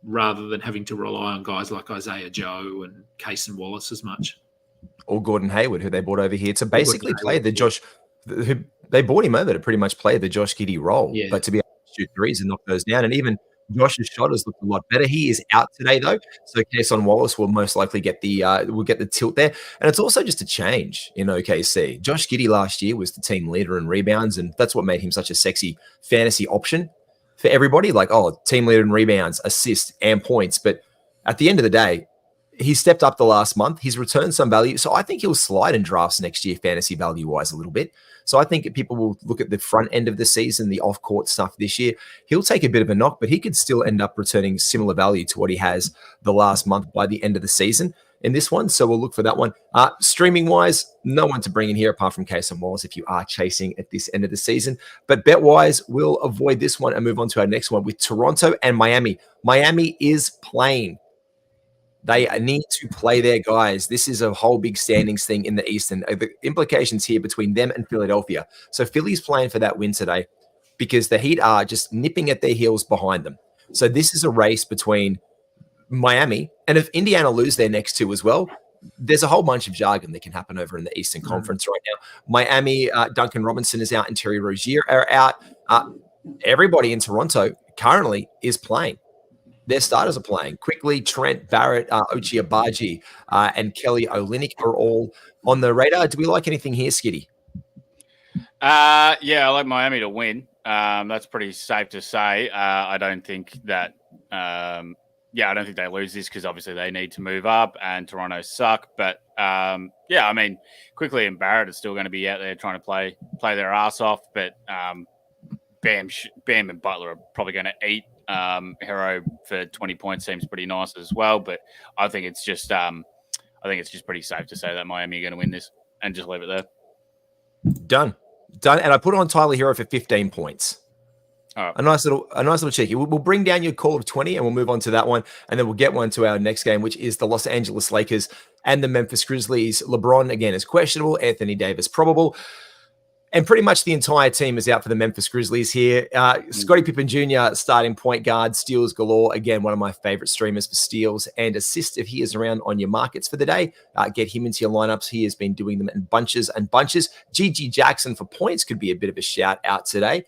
[SPEAKER 5] rather than having to rely on guys like Isaiah Joe and Cason Wallace as much.
[SPEAKER 3] Or Gordon Hayward, who they brought over here to basically play the Josh. Who they brought him over to pretty much play the Josh Giddey role, but to be able to shoot threes and knock those down, and even Josh's shot has looked a lot better. He is out today though, so Cason Wallace will most likely get the tilt there, and it's also just a change in OKC. Josh Giddey last year was the team leader in rebounds, and that's what made him such a sexy fantasy option for everybody. Like, team leader in rebounds, assists, and points. But at the end of the day, he stepped up the last month. He's returned some value. So I think he'll slide in drafts next year, fantasy value-wise, a little bit. So I think people will look at the front end of the season, the off-court stuff this year. He'll take a bit of a knock, but he could still end up returning similar value to what he has the last month by the end of the season in this one. So we'll look for that one. Streaming-wise, no one to bring in here apart from Cason Wallace if you are chasing at this end of the season. But bet-wise, we'll avoid this one and move on to our next one with Toronto and Miami. Miami is playing. They need to play their guys. This is a whole big standings thing in the East, and the implications here between them and Philadelphia. So Philly's playing for that win today because the Heat are just nipping at their heels behind them. So this is a race between Miami, and if Indiana lose their next 2 as well, there's a whole bunch of jargon that can happen over in the Eastern Conference right now. Miami, Duncan Robinson is out and Terry Rozier are out. Everybody in Toronto currently is playing. Their starters are playing. Quickly, Trent Barrett, Ochai Agbaji, and Kelly Olynyk are all on the radar. Do we like anything here, Skiddy?
[SPEAKER 4] I like Miami to win. That's pretty safe to say. I don't think that I don't think they lose this because obviously they need to move up and Toronto suck. But I mean, Quickly and Barrett are still going to be out there trying to play their ass off. But Bam and Butler are probably going to eat. Hero for 20 points seems pretty nice as well, but I think it's just pretty safe to say that Miami are going to win this and just leave it there.
[SPEAKER 3] Done. And I put on Tyler Hero for 15 points.
[SPEAKER 4] All right.
[SPEAKER 3] A nice little cheeky. We'll bring down your call of 20 and we'll move on to that one, and then we'll get one to our next game, which is the Los Angeles Lakers and the Memphis Grizzlies. LeBron again is questionable. Anthony Davis probable. And pretty much the entire team is out for the Memphis Grizzlies here. Scottie Pippen Jr., starting point guard, steals galore. Again, one of my favorite streamers for steals and assists. If he is around on your markets for the day, get him into your lineups. He has been doing them in bunches and bunches. GG Jackson for points could be a bit of a shout out today.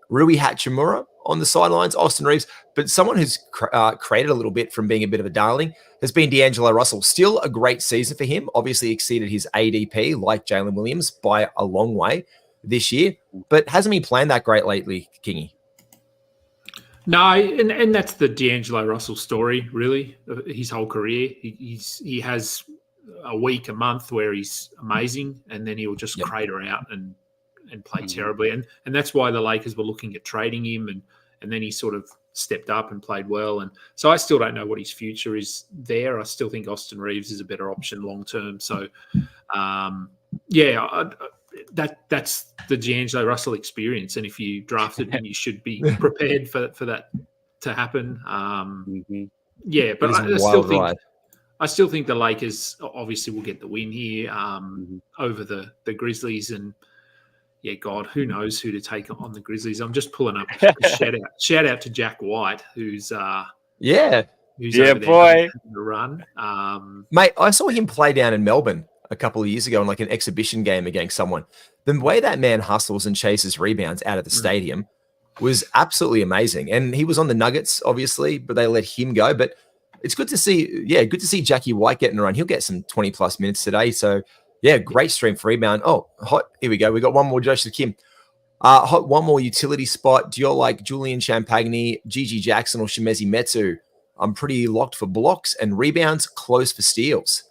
[SPEAKER 3] Rui Hachimura on the sidelines, Austin Reeves. But someone who's created a little bit from being a bit of a darling has been D'Angelo Russell. Still a great season for him. Obviously exceeded his ADP like Jalen Williams by a long way. this year, but hasn't been playing that great lately, Kingy.
[SPEAKER 5] No, and that's the D'Angelo Russell story, really. His whole career, he has a week, a month where he's amazing, and then he'll just crater out and play terribly. And that's why the Lakers were looking at trading him, and then he sort of stepped up and played well. And so I still don't know what his future is there. I still think Austin Reeves is a better option long term. So, that's the D'Angelo Russell experience. And if you drafted him, you should be prepared for that to happen. Yeah, but I still think the Lakers obviously will get the win here over the Grizzlies. And yeah, God, who knows who to take on the Grizzlies? I'm just pulling up a shout out to Jack White, who's over there
[SPEAKER 4] boy,
[SPEAKER 5] having a run.
[SPEAKER 3] Mate, I saw him play down in Melbourne a couple of years ago in like an exhibition game against someone. The way that man hustles and chases rebounds out of the stadium was absolutely amazing. And he was on the Nuggets, obviously, but they let him go. But it's good to see, good to see Jackie White getting a run. He'll get some 20-plus minutes today. So, yeah, great strength rebound. Oh, hot. Here we go. We got one more, Joseph Kim. Hot, one more utility spot. Do you like Julian Champagny, Gigi Jackson, or Shemezi Metu? I'm pretty locked for blocks and rebounds, close for steals.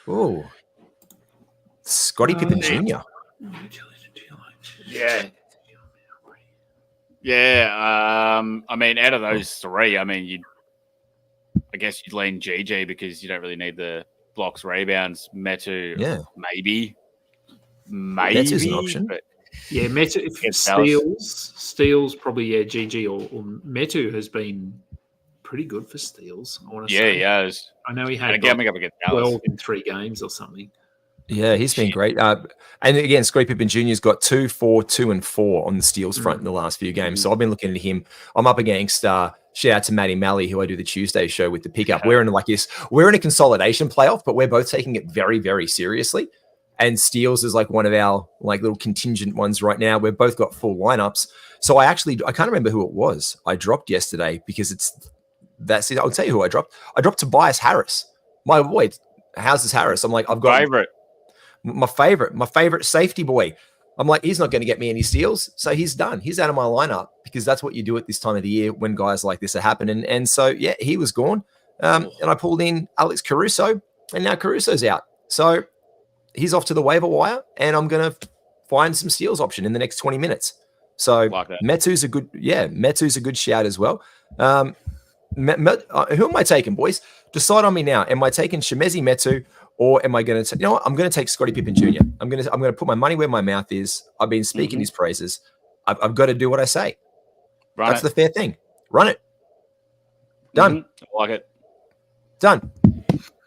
[SPEAKER 3] Oh, Scottie Pippen Jr.
[SPEAKER 4] Yeah. I mean, out of those three, I mean, I guess you'd lean GG because you don't really need the blocks, rebounds. Metu, maybe.
[SPEAKER 3] Metu's an option.
[SPEAKER 5] But Metu, if steals probably, GG or Metu has been pretty good for steals, I want to say.
[SPEAKER 4] Yeah, he has.
[SPEAKER 5] I know he had
[SPEAKER 4] again, up against Dallas.
[SPEAKER 5] 12 in 3 games or something.
[SPEAKER 3] Yeah, he's been great. And again, Scottie Pippen Jr.'s got 2, 4, 2, and 4 on the steals front in the last few games. So I've been looking at him. I'm up against shout out to Matty Malley, who I do the Tuesday show with the pickup. We're in a consolidation playoff, but we're both taking it very, very seriously. And steals is like one of our like little contingent ones right now. We've both got full lineups. So I can't remember who it was I dropped yesterday because that's it. I'll tell you who I dropped. I dropped Tobias Harris. My boy, how's Harris? I'm like, I've got my favorite safety boy. I'm like, he's not going to get me any steals. So he's done. He's out of my lineup because that's what you do at this time of the year when guys like this are happening. And so, yeah, he was gone. And I pulled in Alex Caruso, and now Caruso's out. So he's off to the waiver wire, and I'm going to find some steals option in the next 20 minutes. So like Metu's a good shout as well. Who am I taking, boys? Decide on me now. Am I taking Shemezi Metu, or am I going to? You know what? I'm going to take Scottie Pippen Jr. I'm going to put my money where my mouth is. I've been speaking his praises. I've got to do what I say. That's the fair thing. Run it. Done.
[SPEAKER 4] I like it.
[SPEAKER 3] Done.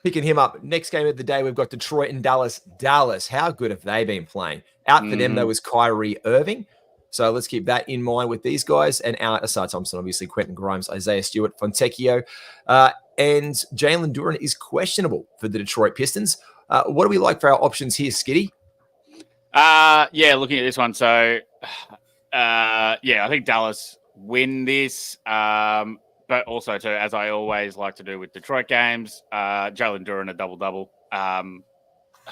[SPEAKER 3] Picking him up. Next game of the day, we've got Detroit and Dallas. Dallas, how good have they been playing? Out for them, though, was Kyrie Irving. So let's keep that in mind with these guys. And out, Asar Thompson, obviously, Quentin Grimes, Isaiah Stewart, Fontecchio. And Jalen Duren is questionable for the Detroit Pistons. What do we like for our options here, Skiddy?
[SPEAKER 4] Looking at this one. So, I think Dallas win this. But also, too, as I always like to do with Detroit games, Jalen Duren a double-double. I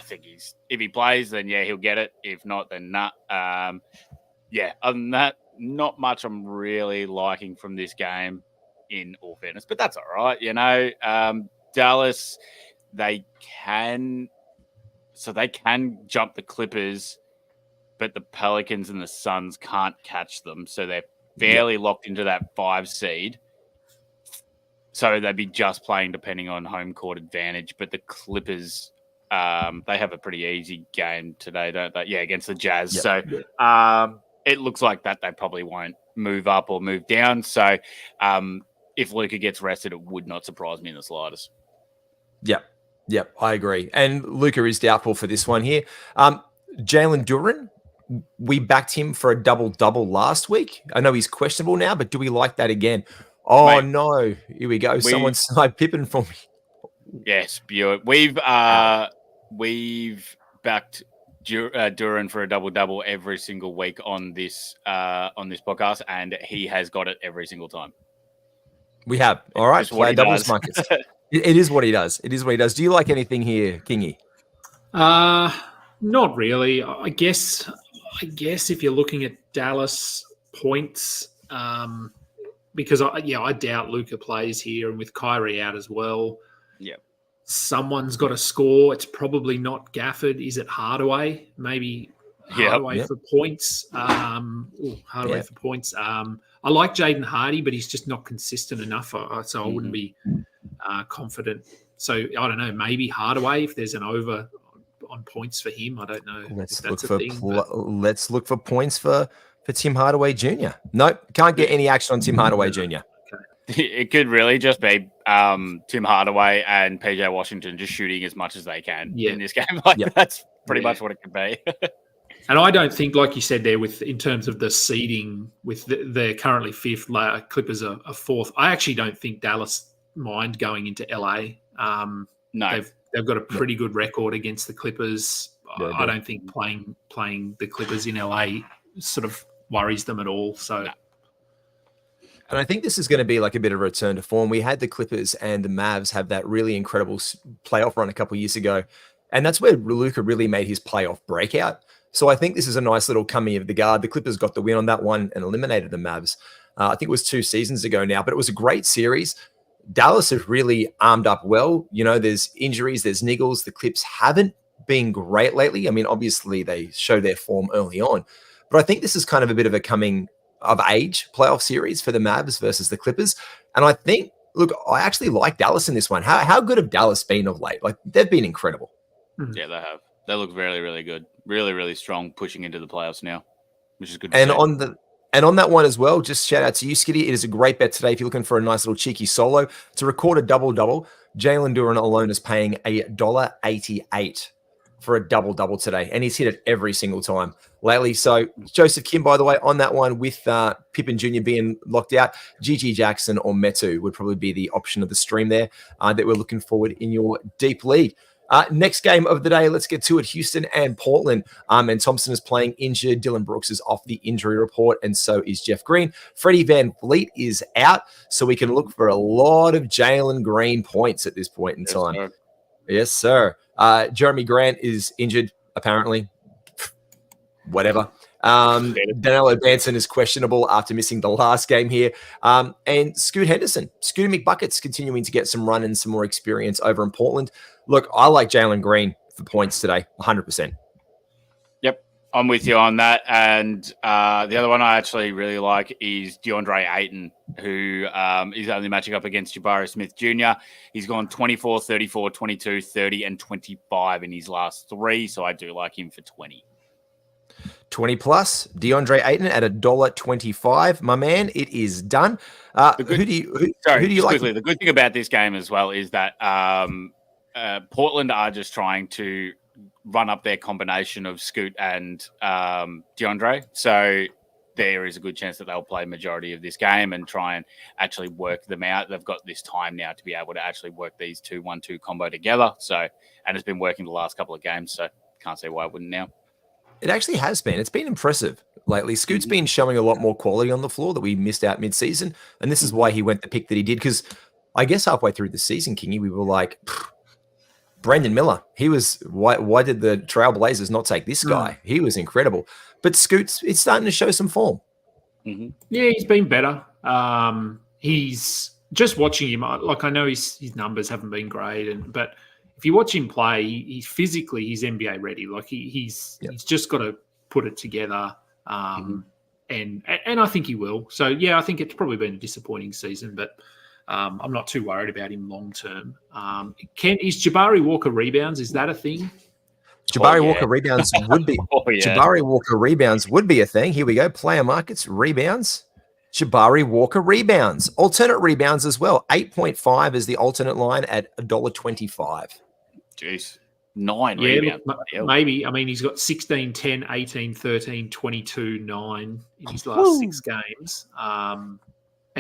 [SPEAKER 4] think if he plays, then, he'll get it. If not, then not. Other than that, not much I'm really liking from this game, in all fairness. But that's all right, Dallas, they can jump the Clippers, but the Pelicans and the Suns can't catch them. So they're fairly locked into that 5 seed. So they'd be just playing depending on home court advantage. But the Clippers, they have a pretty easy game today, don't they? Yeah, against the Jazz. Yep. So it looks like that they probably won't move up or move down. So if Luka gets rested, it would not surprise me in the slightest.
[SPEAKER 3] Yep, I agree. And Luka is doubtful for this one here. Jalen Duren, we backed him for a double-double last week. I know he's questionable now, but do we like that again? Oh, mate, no. Here we go. Someone sniped Pippen for me.
[SPEAKER 4] Yes, spew it. We've backed Duren for a double-double every single week on this podcast, and he has got it every single time.
[SPEAKER 3] We have. All right. Play doubles markets. It is what he does. It is what he does. Do you like anything here, Kingy?
[SPEAKER 5] Not really. I guess I guess if you're looking at Dallas points, because I doubt Luka plays here, and with Kyrie out as well, someone's got to score. It's probably not Gafford. Is it Hardaway? Maybe Hardaway for points. Hardaway for points. I like Jaden Hardy, but he's just not consistent enough, so I wouldn't be confident. So I don't know. Maybe Hardaway if there's an over on points for him. I don't know.
[SPEAKER 3] Let's look for points for Tim Hardaway Jr. Nope, can't get any action on Tim Hardaway Jr.
[SPEAKER 4] It could really just be Tim Hardaway and PJ Washington just shooting as much as they can in this game. That's pretty much what it could be.
[SPEAKER 5] And I don't think, like you said there, in terms of the seeding, with they're currently fifth, Clippers are fourth. I actually don't think Dallas mind going into LA.
[SPEAKER 4] No,
[SPEAKER 5] they've got a pretty good record against the Clippers. I don't think playing the Clippers in LA sort of worries them at all. So. No.
[SPEAKER 3] And I think this is going to be like a bit of a return to form. We had the Clippers and the Mavs have that really incredible playoff run a couple of years ago. And that's where Luka really made his playoff breakout. So I think this is a nice little coming of the guard. The Clippers got the win on that one and eliminated the Mavs. I think it was 2 seasons ago now, but it was a great series. Dallas have really armed up well. You know, there's injuries, there's niggles. The Clips haven't been great lately. I mean, obviously they show their form early on, but I think this is kind of a bit of a coming of age playoff series for the Mavs versus the Clippers. And I think, look, I actually like Dallas in this one. How good have Dallas been of late? Like, they've been incredible.
[SPEAKER 4] Yeah, they have. They look really, really good. Really, really strong pushing into the playoffs now, which is good.
[SPEAKER 3] And on that one as well, just shout out to you, Skiddy. It is a great bet today if you're looking for a nice little cheeky solo. To record a double-double, Jalen Duren alone is paying $1.88 for a double-double today, and he's hit it every single time lately. So Joseph Kim, by the way, on that one with Pippen Jr. being locked out, Gigi Jackson or Metu would probably be the option of the stream there that we're looking forward in your deep league. Next game of the day, let's get to it. Houston and Portland. And Thompson is playing injured. Dylan Brooks is off the injury report, and so is Jeff Green. Freddie Van Vliet is out, so we can look for a lot of Jalen Green points at this point in time. Sir. Yes, sir. Jeremy Grant is injured, apparently. Whatever. Danilo Banson is questionable after missing the last game here. And Scoot Henderson, Scooter McBucket's continuing to get some run and some more experience over in Portland. Look, I like Jalen Green for points today, 100%.
[SPEAKER 4] Yep, I'm with you on that. And the other one I actually really like is DeAndre Ayton, who is only matching up against Jabari Smith Jr. He's gone 24, 34, 22, 30, and 25 in his last 3. So I do like him for 20.
[SPEAKER 3] 20 plus, DeAndre Ayton at $1.25. My man, it is done. Who do you like?
[SPEAKER 4] Quickly, the good thing about this game as well is that Portland are just trying to run up their combination of Scoot and DeAndre. So there is a good chance that they'll play majority of this game and try and actually work them out. They've got this time now to be able to actually work these 2-1-2 combo together. So, and it's been working the last couple of games. So can't see why it wouldn't now.
[SPEAKER 3] It actually has been. It's been impressive lately. Scoot's been showing a lot more quality on the floor that we missed out mid-season, and this is why he went the pick that he did, because I guess halfway through the season, Kingy, we were like, Brandon Miller, he was, why did the Trailblazers not take this guy? He was incredible. But Scoot's, it's starting to show some form.
[SPEAKER 5] Yeah, he's been better. He's just watching him, like I know his numbers haven't been great, but if you watch him play, he's physically, he's NBA ready. Like he's just got to put it together, and I think he will. So yeah, I think it's probably been a disappointing season, but I'm not too worried about him long term. Is Jabari Walker rebounds? Is that a thing?
[SPEAKER 3] Jabari Walker rebounds would be. Jabari Walker rebounds would be a thing. Here we go. Player markets rebounds. Jabari Walker rebounds. Alternate rebounds as well. 8.5 is the alternate line at $1.25.
[SPEAKER 4] Jeez. 9 rebounds.
[SPEAKER 5] Maybe. I mean, he's got 16, 10, 18, 13, 22, 9 in his last 6 games. And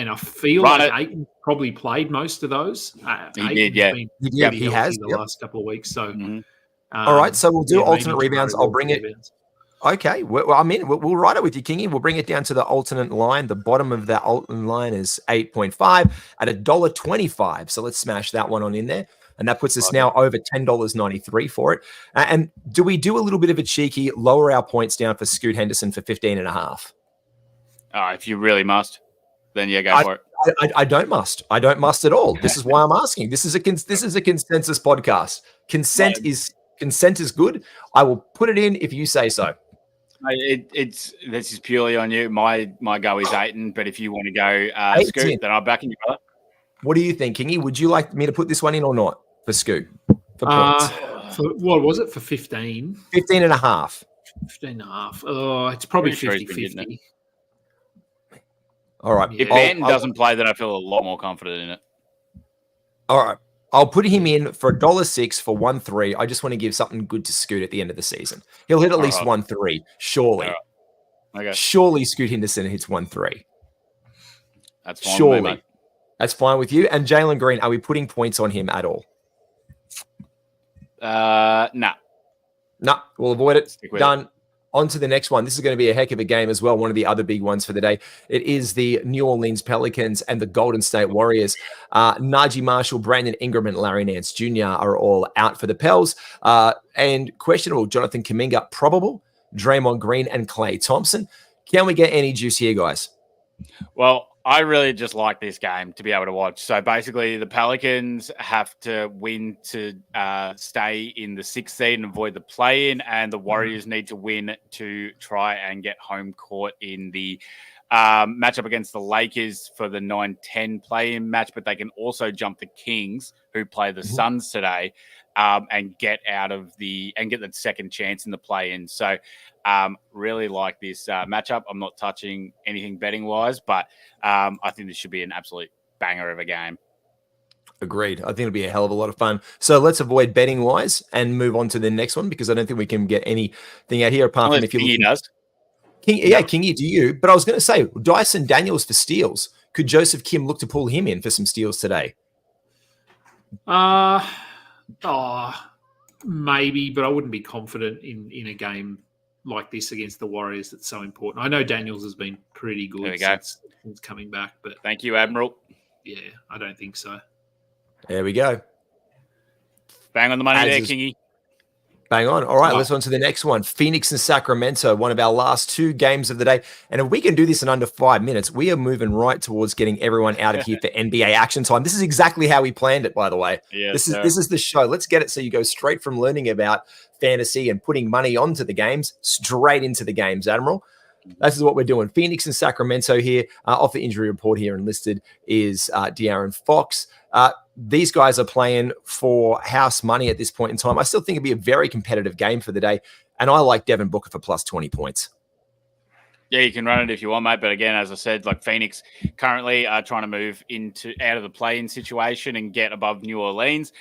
[SPEAKER 5] I feel like Ayton probably played most of those.
[SPEAKER 4] He did, yeah.
[SPEAKER 3] He has.
[SPEAKER 5] The last couple of weeks. So,
[SPEAKER 3] all right, so we'll do alternate rebounds. I'll bring it. Okay, well, I mean, we'll write it with you, Kingy. We'll bring it down to the alternate line. The bottom of that alternate line is 8.5 at $1.25. So let's smash that one on in there. And that puts us now over $10.93 for it. And do we do a little bit of a cheeky lower our points down for Scoot Henderson for 15.5?
[SPEAKER 4] If you really must, then yeah, go for it.
[SPEAKER 3] I don't must. I don't must at all. This is why I'm asking. This is a consensus podcast. Consent is good. I will put it in if you say so.
[SPEAKER 4] This is purely on you. My go is Aiton, but if you want to go Scoot, then I'm backing you, brother.
[SPEAKER 3] What do you think, Kingy? Would you like me to put this one in or not for Scoot? For points?
[SPEAKER 5] What was it for 15?
[SPEAKER 3] 15.5.
[SPEAKER 5] 15.5. Oh, it's probably 50-50.
[SPEAKER 3] All right.
[SPEAKER 4] If Banton doesn't play, then I feel a lot more confident in it.
[SPEAKER 3] All right. I'll put him in for $1.06 for 1-3. I just want to give something good to Scoot at the end of the season. He'll hit at least 1-3, surely.
[SPEAKER 4] Okay.
[SPEAKER 3] Surely Scoot Henderson hits 1-3.
[SPEAKER 4] That's fine.
[SPEAKER 3] Surely.
[SPEAKER 4] With me, mate.
[SPEAKER 3] That's fine with you. And Jalen Green, are we putting points on him at all?
[SPEAKER 4] Nah.
[SPEAKER 3] No, we'll avoid it. Done.
[SPEAKER 4] It.
[SPEAKER 3] On to the next one. This is going to be a heck of a game as well. One of the other big ones for the day. It is the New Orleans Pelicans and the Golden State Warriors. Najee Marshall, Brandon Ingram, and Larry Nance Jr. are all out for the Pels. And questionable, Jonathan Kuminga, probable, Draymond Green, and Klay Thompson. Can we get any juice here, guys?
[SPEAKER 4] Well, I really just like this game to be able to watch. So basically, the Pelicans have to win to stay in the 6th seed and avoid the play-in, and the Warriors need to win to try and get home court in the matchup against the Lakers for the 9-10 play-in match. But they can also jump the Kings, who play the Suns today, and get the second chance in the play-in. So really like this matchup. I'm not touching anything betting-wise, but I think this should be an absolute banger of a game.
[SPEAKER 3] Agreed. I think it'll be a hell of a lot of fun. So let's avoid betting-wise and move on to the next one, because I don't think we can get anything out here apart from if you
[SPEAKER 4] Kingy does.
[SPEAKER 3] Kingy, do you? But I was going to say, Dyson Daniels for steals. Could Joseph Kim look to pull him in for some steals today?
[SPEAKER 5] Maybe, but I wouldn't be confident in a game like this against the Warriors. That's so important. I know Daniels has been pretty good since coming back, but
[SPEAKER 4] thank you, Admiral.
[SPEAKER 5] Yeah, I don't think so.
[SPEAKER 3] There we go.
[SPEAKER 4] Bang on the money there, Kingy.
[SPEAKER 3] Bang on. All right, let's on to the next one. Phoenix and Sacramento, one of our last 2 games of the day. And if we can do this in under 5 minutes, we are moving right towards getting everyone out of here for NBA action time. This is exactly how we planned it, by the way.
[SPEAKER 4] Yes,
[SPEAKER 3] this is the show. Let's get it so you go straight from learning about fantasy and putting money onto the games straight into the games, Admiral. This is what we're doing. Phoenix and Sacramento here. Off the injury report here enlisted is De'Aaron Fox. These guys are playing for house money at this point in time. I still think it'd be a very competitive game for the day. And I like Devin Booker for plus 20 points.
[SPEAKER 4] Yeah, you can run it if you want, mate. But again, as I said, like Phoenix currently are trying to move out of the play-in situation and get above New Orleans.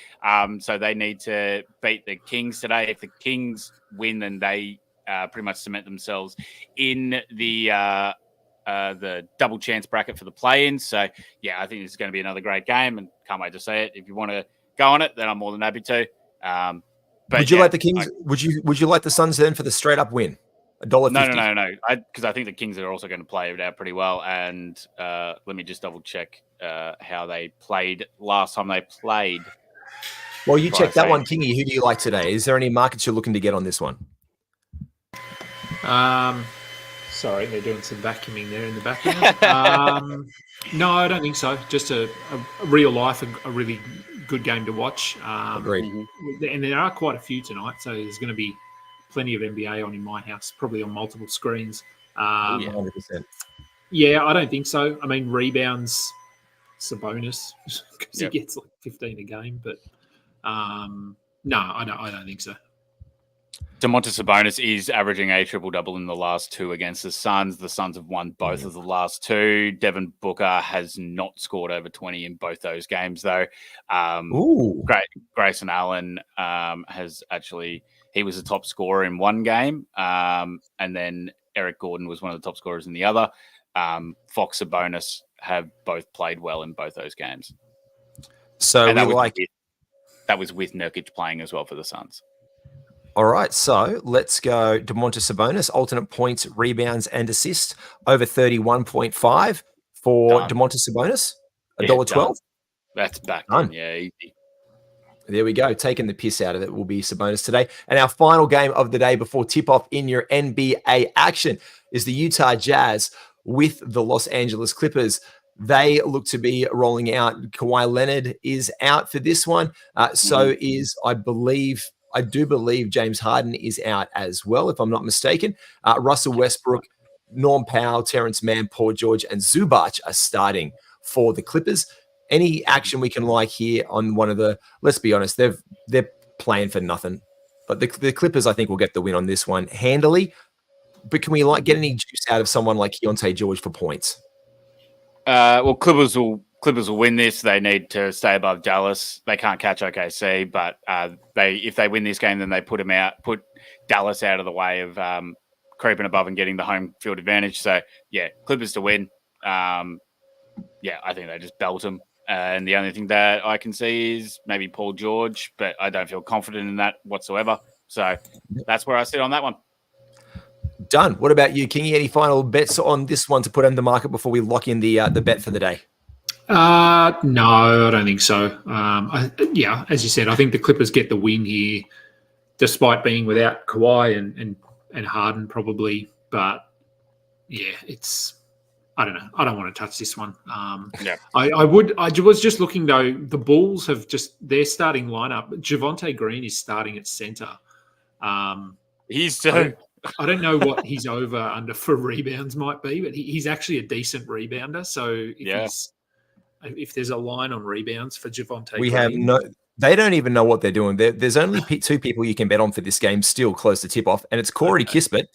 [SPEAKER 4] So they need to beat the Kings today. If the Kings win, then they pretty much cement themselves in the double chance bracket for the play-in. So, yeah, I think this is going to be another great game, and can't wait to see it. If you want to go on it, then I'm more than happy to. But
[SPEAKER 3] would you like the Kings? Would you like the Suns then for the straight-up win? $1.50?
[SPEAKER 4] No. Because I think the Kings are also going to play it out pretty well. And let me just double-check how they played last time they played.
[SPEAKER 3] Well, you check that one, Kingy. Who do you like today? Is there any markets you're looking to get on this one?
[SPEAKER 5] Sorry, they're doing some vacuuming there in the background. No, I don't think so. Just a real life, a really good game to watch.
[SPEAKER 3] Agreed.
[SPEAKER 5] And there are quite a few tonight, so there's going to be plenty of NBA on in my house, probably on multiple screens.
[SPEAKER 3] 100%.
[SPEAKER 5] Yeah, I don't think so. I mean, rebounds, Sabonis, because he gets like 15 a game. But no, I don't think so.
[SPEAKER 4] Domantas Sabonis is averaging a triple-double in the last 2 against the Suns. The Suns have won both of the last 2. Devin Booker has not scored over 20 in both those games, though. Grayson Allen he was the top scorer in one game, and then Eric Gordon was one of the top scorers in the other. Fox and Sabonis have both played well in both those games.
[SPEAKER 3] So
[SPEAKER 4] that was with Nurkic playing as well for the Suns.
[SPEAKER 3] All right, so let's go Domantas Sabonis, alternate points, rebounds, and assists, over 31.5 for Domantas Sabonis, $1.12.
[SPEAKER 4] That's back
[SPEAKER 3] done.
[SPEAKER 4] Yeah, easy.
[SPEAKER 3] There we go. Taking the piss out of it will be Sabonis today. And our final game of the day before tip-off in your NBA action is the Utah Jazz with the Los Angeles Clippers. They look to be rolling out. Kawhi Leonard is out for this one. So is, I do believe James Harden is out as well, if I'm not mistaken. Russell Westbrook, Norm Powell, Terrence Mann, Paul George, and Zubac are starting for the Clippers. Any action we can like here on one of the, let's be honest, they're playing for nothing. But the Clippers, I think, will get the win on this one handily. But can we get any juice out of someone like Keontae George for points?
[SPEAKER 4] Well, Clippers will win this. They need to stay above Dallas. They can't catch OKC, but if they win this game, then they put Dallas out of the way of creeping above and getting the home field advantage. So yeah, Clippers to win. I think they just belt them. And the only thing that I can see is maybe Paul George, but I don't feel confident in that whatsoever. So that's where I sit on that one.
[SPEAKER 3] Done. What about you, Kingy? Any final bets on this one to put in the market before we lock in the bet for the day?
[SPEAKER 5] No, I don't think so. As you said, I think the Clippers get the win here, despite being without Kawhi and Harden probably. But yeah, I don't know. I don't want to touch this one. I was just looking though. The Bulls have their starting lineup. Javonte Green is starting at center. I don't know what his over under for rebounds might be, but he's actually a decent rebounder. So if there's a line on rebounds for Javonte Green,
[SPEAKER 3] they don't even know what they're doing. There's only two people you can bet on for this game still close to tip off, and it's Corey Kispert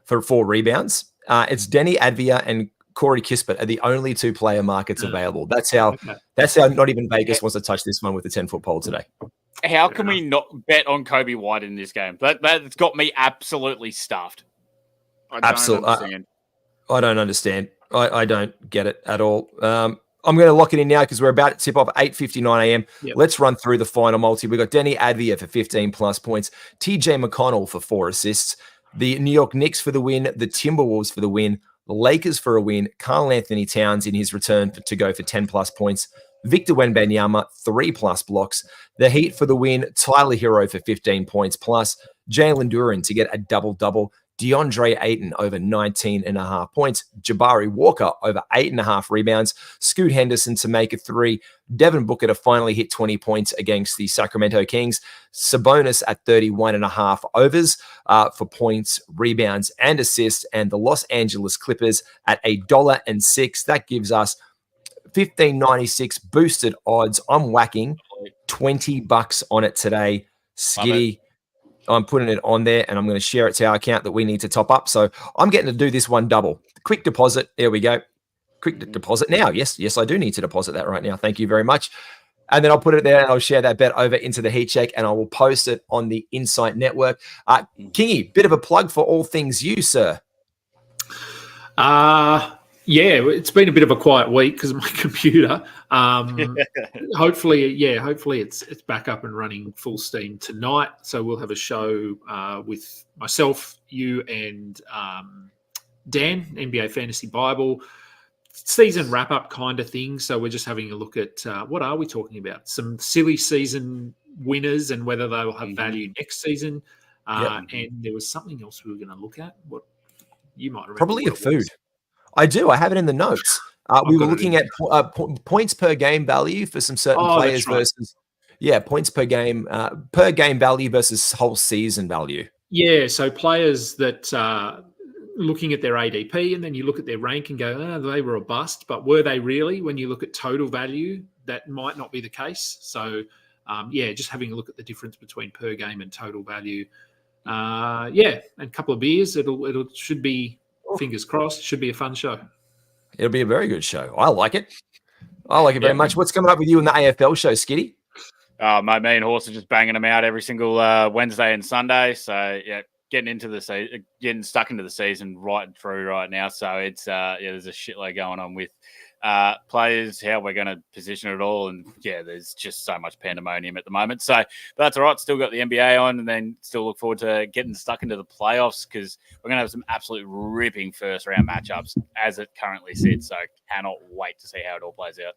[SPEAKER 3] for 4 rebounds. It's Denny Advia and Corey Kispert are the only 2 player markets available. That's how not even Vegas wants to touch this one with the 10-foot pole today.
[SPEAKER 4] How can we not bet on Kobe White in this game? That's got me absolutely stuffed. I don't understand. I don't get it at all. I'm going to lock it in now because we're about to tip off 8:59 a.m. Yep. Let's run through the final multi. We've got Denny Advia for 15-plus points, TJ McConnell for 4 assists, the New York Knicks for the win, the Timberwolves for the win, the Lakers for a win, Karl Anthony Towns in his return to go for 10-plus points, Victor Wembanyama, 3+ blocks, the Heat for the win, Tyler Hero for 15 points plus, Jalen Duren to get a double-double, DeAndre Ayton over 19.5 points, Jabari Walker over 8.5 rebounds, Scoot Henderson to make a 3, Devin Booker to finally hit 20 points against the Sacramento Kings, Sabonis at 31.5 overs for points, rebounds, and assists, and the Los Angeles Clippers at $1.06. That gives us $15.96 boosted odds. I'm whacking $20 on it today. Skiddy, I'm putting it on there and I'm going to share it to our account that we need to top up. So I'm getting to do this one double. Quick deposit. There we go. Quick deposit now. Yes, I do need to deposit that right now. Thank you very much. And then I'll put it there and I'll share that bet over into the Heat Check and I will post it on the Insight Network. Kingy, bit of a plug for all things you, sir.
[SPEAKER 5] Yeah, it's been a bit of a quiet week because of my computer. Hopefully it's back up and running full steam tonight. So we'll have a show with myself, you, and Dan, NBA Fantasy Bible, season wrap-up kind of thing. So we're just having a look at what are we talking about? Some silly season winners and whether they will have value next season. And there was something else we were going to look at. What you might remember.
[SPEAKER 3] Probably a food. I do. I have it in the notes. We were looking at points per game value for some certain players versus, points per game value versus whole season value.
[SPEAKER 5] Yeah, so players that looking at their ADP and then you look at their rank and go, they were a bust, but were they really? When you look at total value, that might not be the case. So, just having a look at the difference between per game and total value. And a couple of beers. It should be. Fingers crossed. Should be a fun show.
[SPEAKER 3] It'll be a very good show. I like it. Very much. What's coming up with you in the AFL show, Skiddy?
[SPEAKER 4] Me and Horse are just banging them out every single Wednesday and Sunday. So getting stuck into the season right through right now. So it's there's a shitload going on with players, how we're going to position it all. And there's just so much pandemonium at the moment. So but that's all right. Still got the NBA on and then still look forward to getting stuck into the playoffs because we're going to have some absolute ripping first round matchups as it currently sits. So cannot wait to see how it all plays out.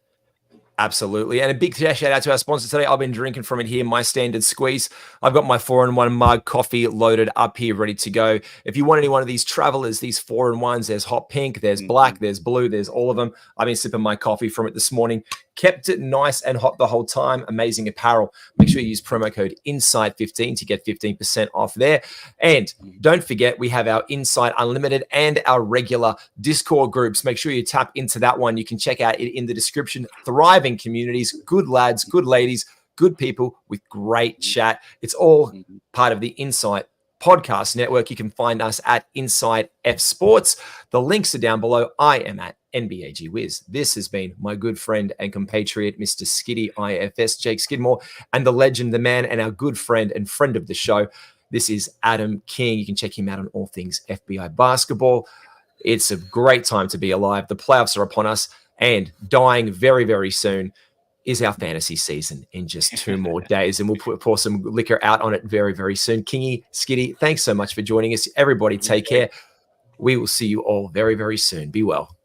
[SPEAKER 3] Absolutely. And a big shout out to our sponsor today. I've been drinking from it here, My Standard Squeeze. I've got my 4-in-1 mug coffee loaded up here, ready to go. If you want any one of these travelers, these 4-in-1s, there's hot pink, there's black, there's blue, there's all of them. I've been sipping my coffee from it this morning. Kept it nice and hot the whole time. Amazing apparel. Make sure you use promo code INSIDE15 to get 15% off there. And don't forget, we have our Inside Unlimited and our regular Discord groups. Make sure you tap into that one. You can check out it in the description. Thriving communities, good lads, good ladies, good people with great chat. It's all part of the Insight Podcast Network. You can find us at Inside F Sports. The links are down below. I am at NBAG Wiz. This has been my good friend and compatriot, Mr. Skiddy IFS, Jake Skidmore, and the legend, the man, and our good friend and friend of the show. This is Adam King. You can check him out on all things FBI basketball. It's a great time to be alive. The playoffs are upon us, and dying very, very soon is our fantasy season in just 2 more days. And we'll pour some liquor out on it very, very soon. Kingy, Skiddy, thanks so much for joining us. Everybody take care. We will see you all very, very soon. Be well.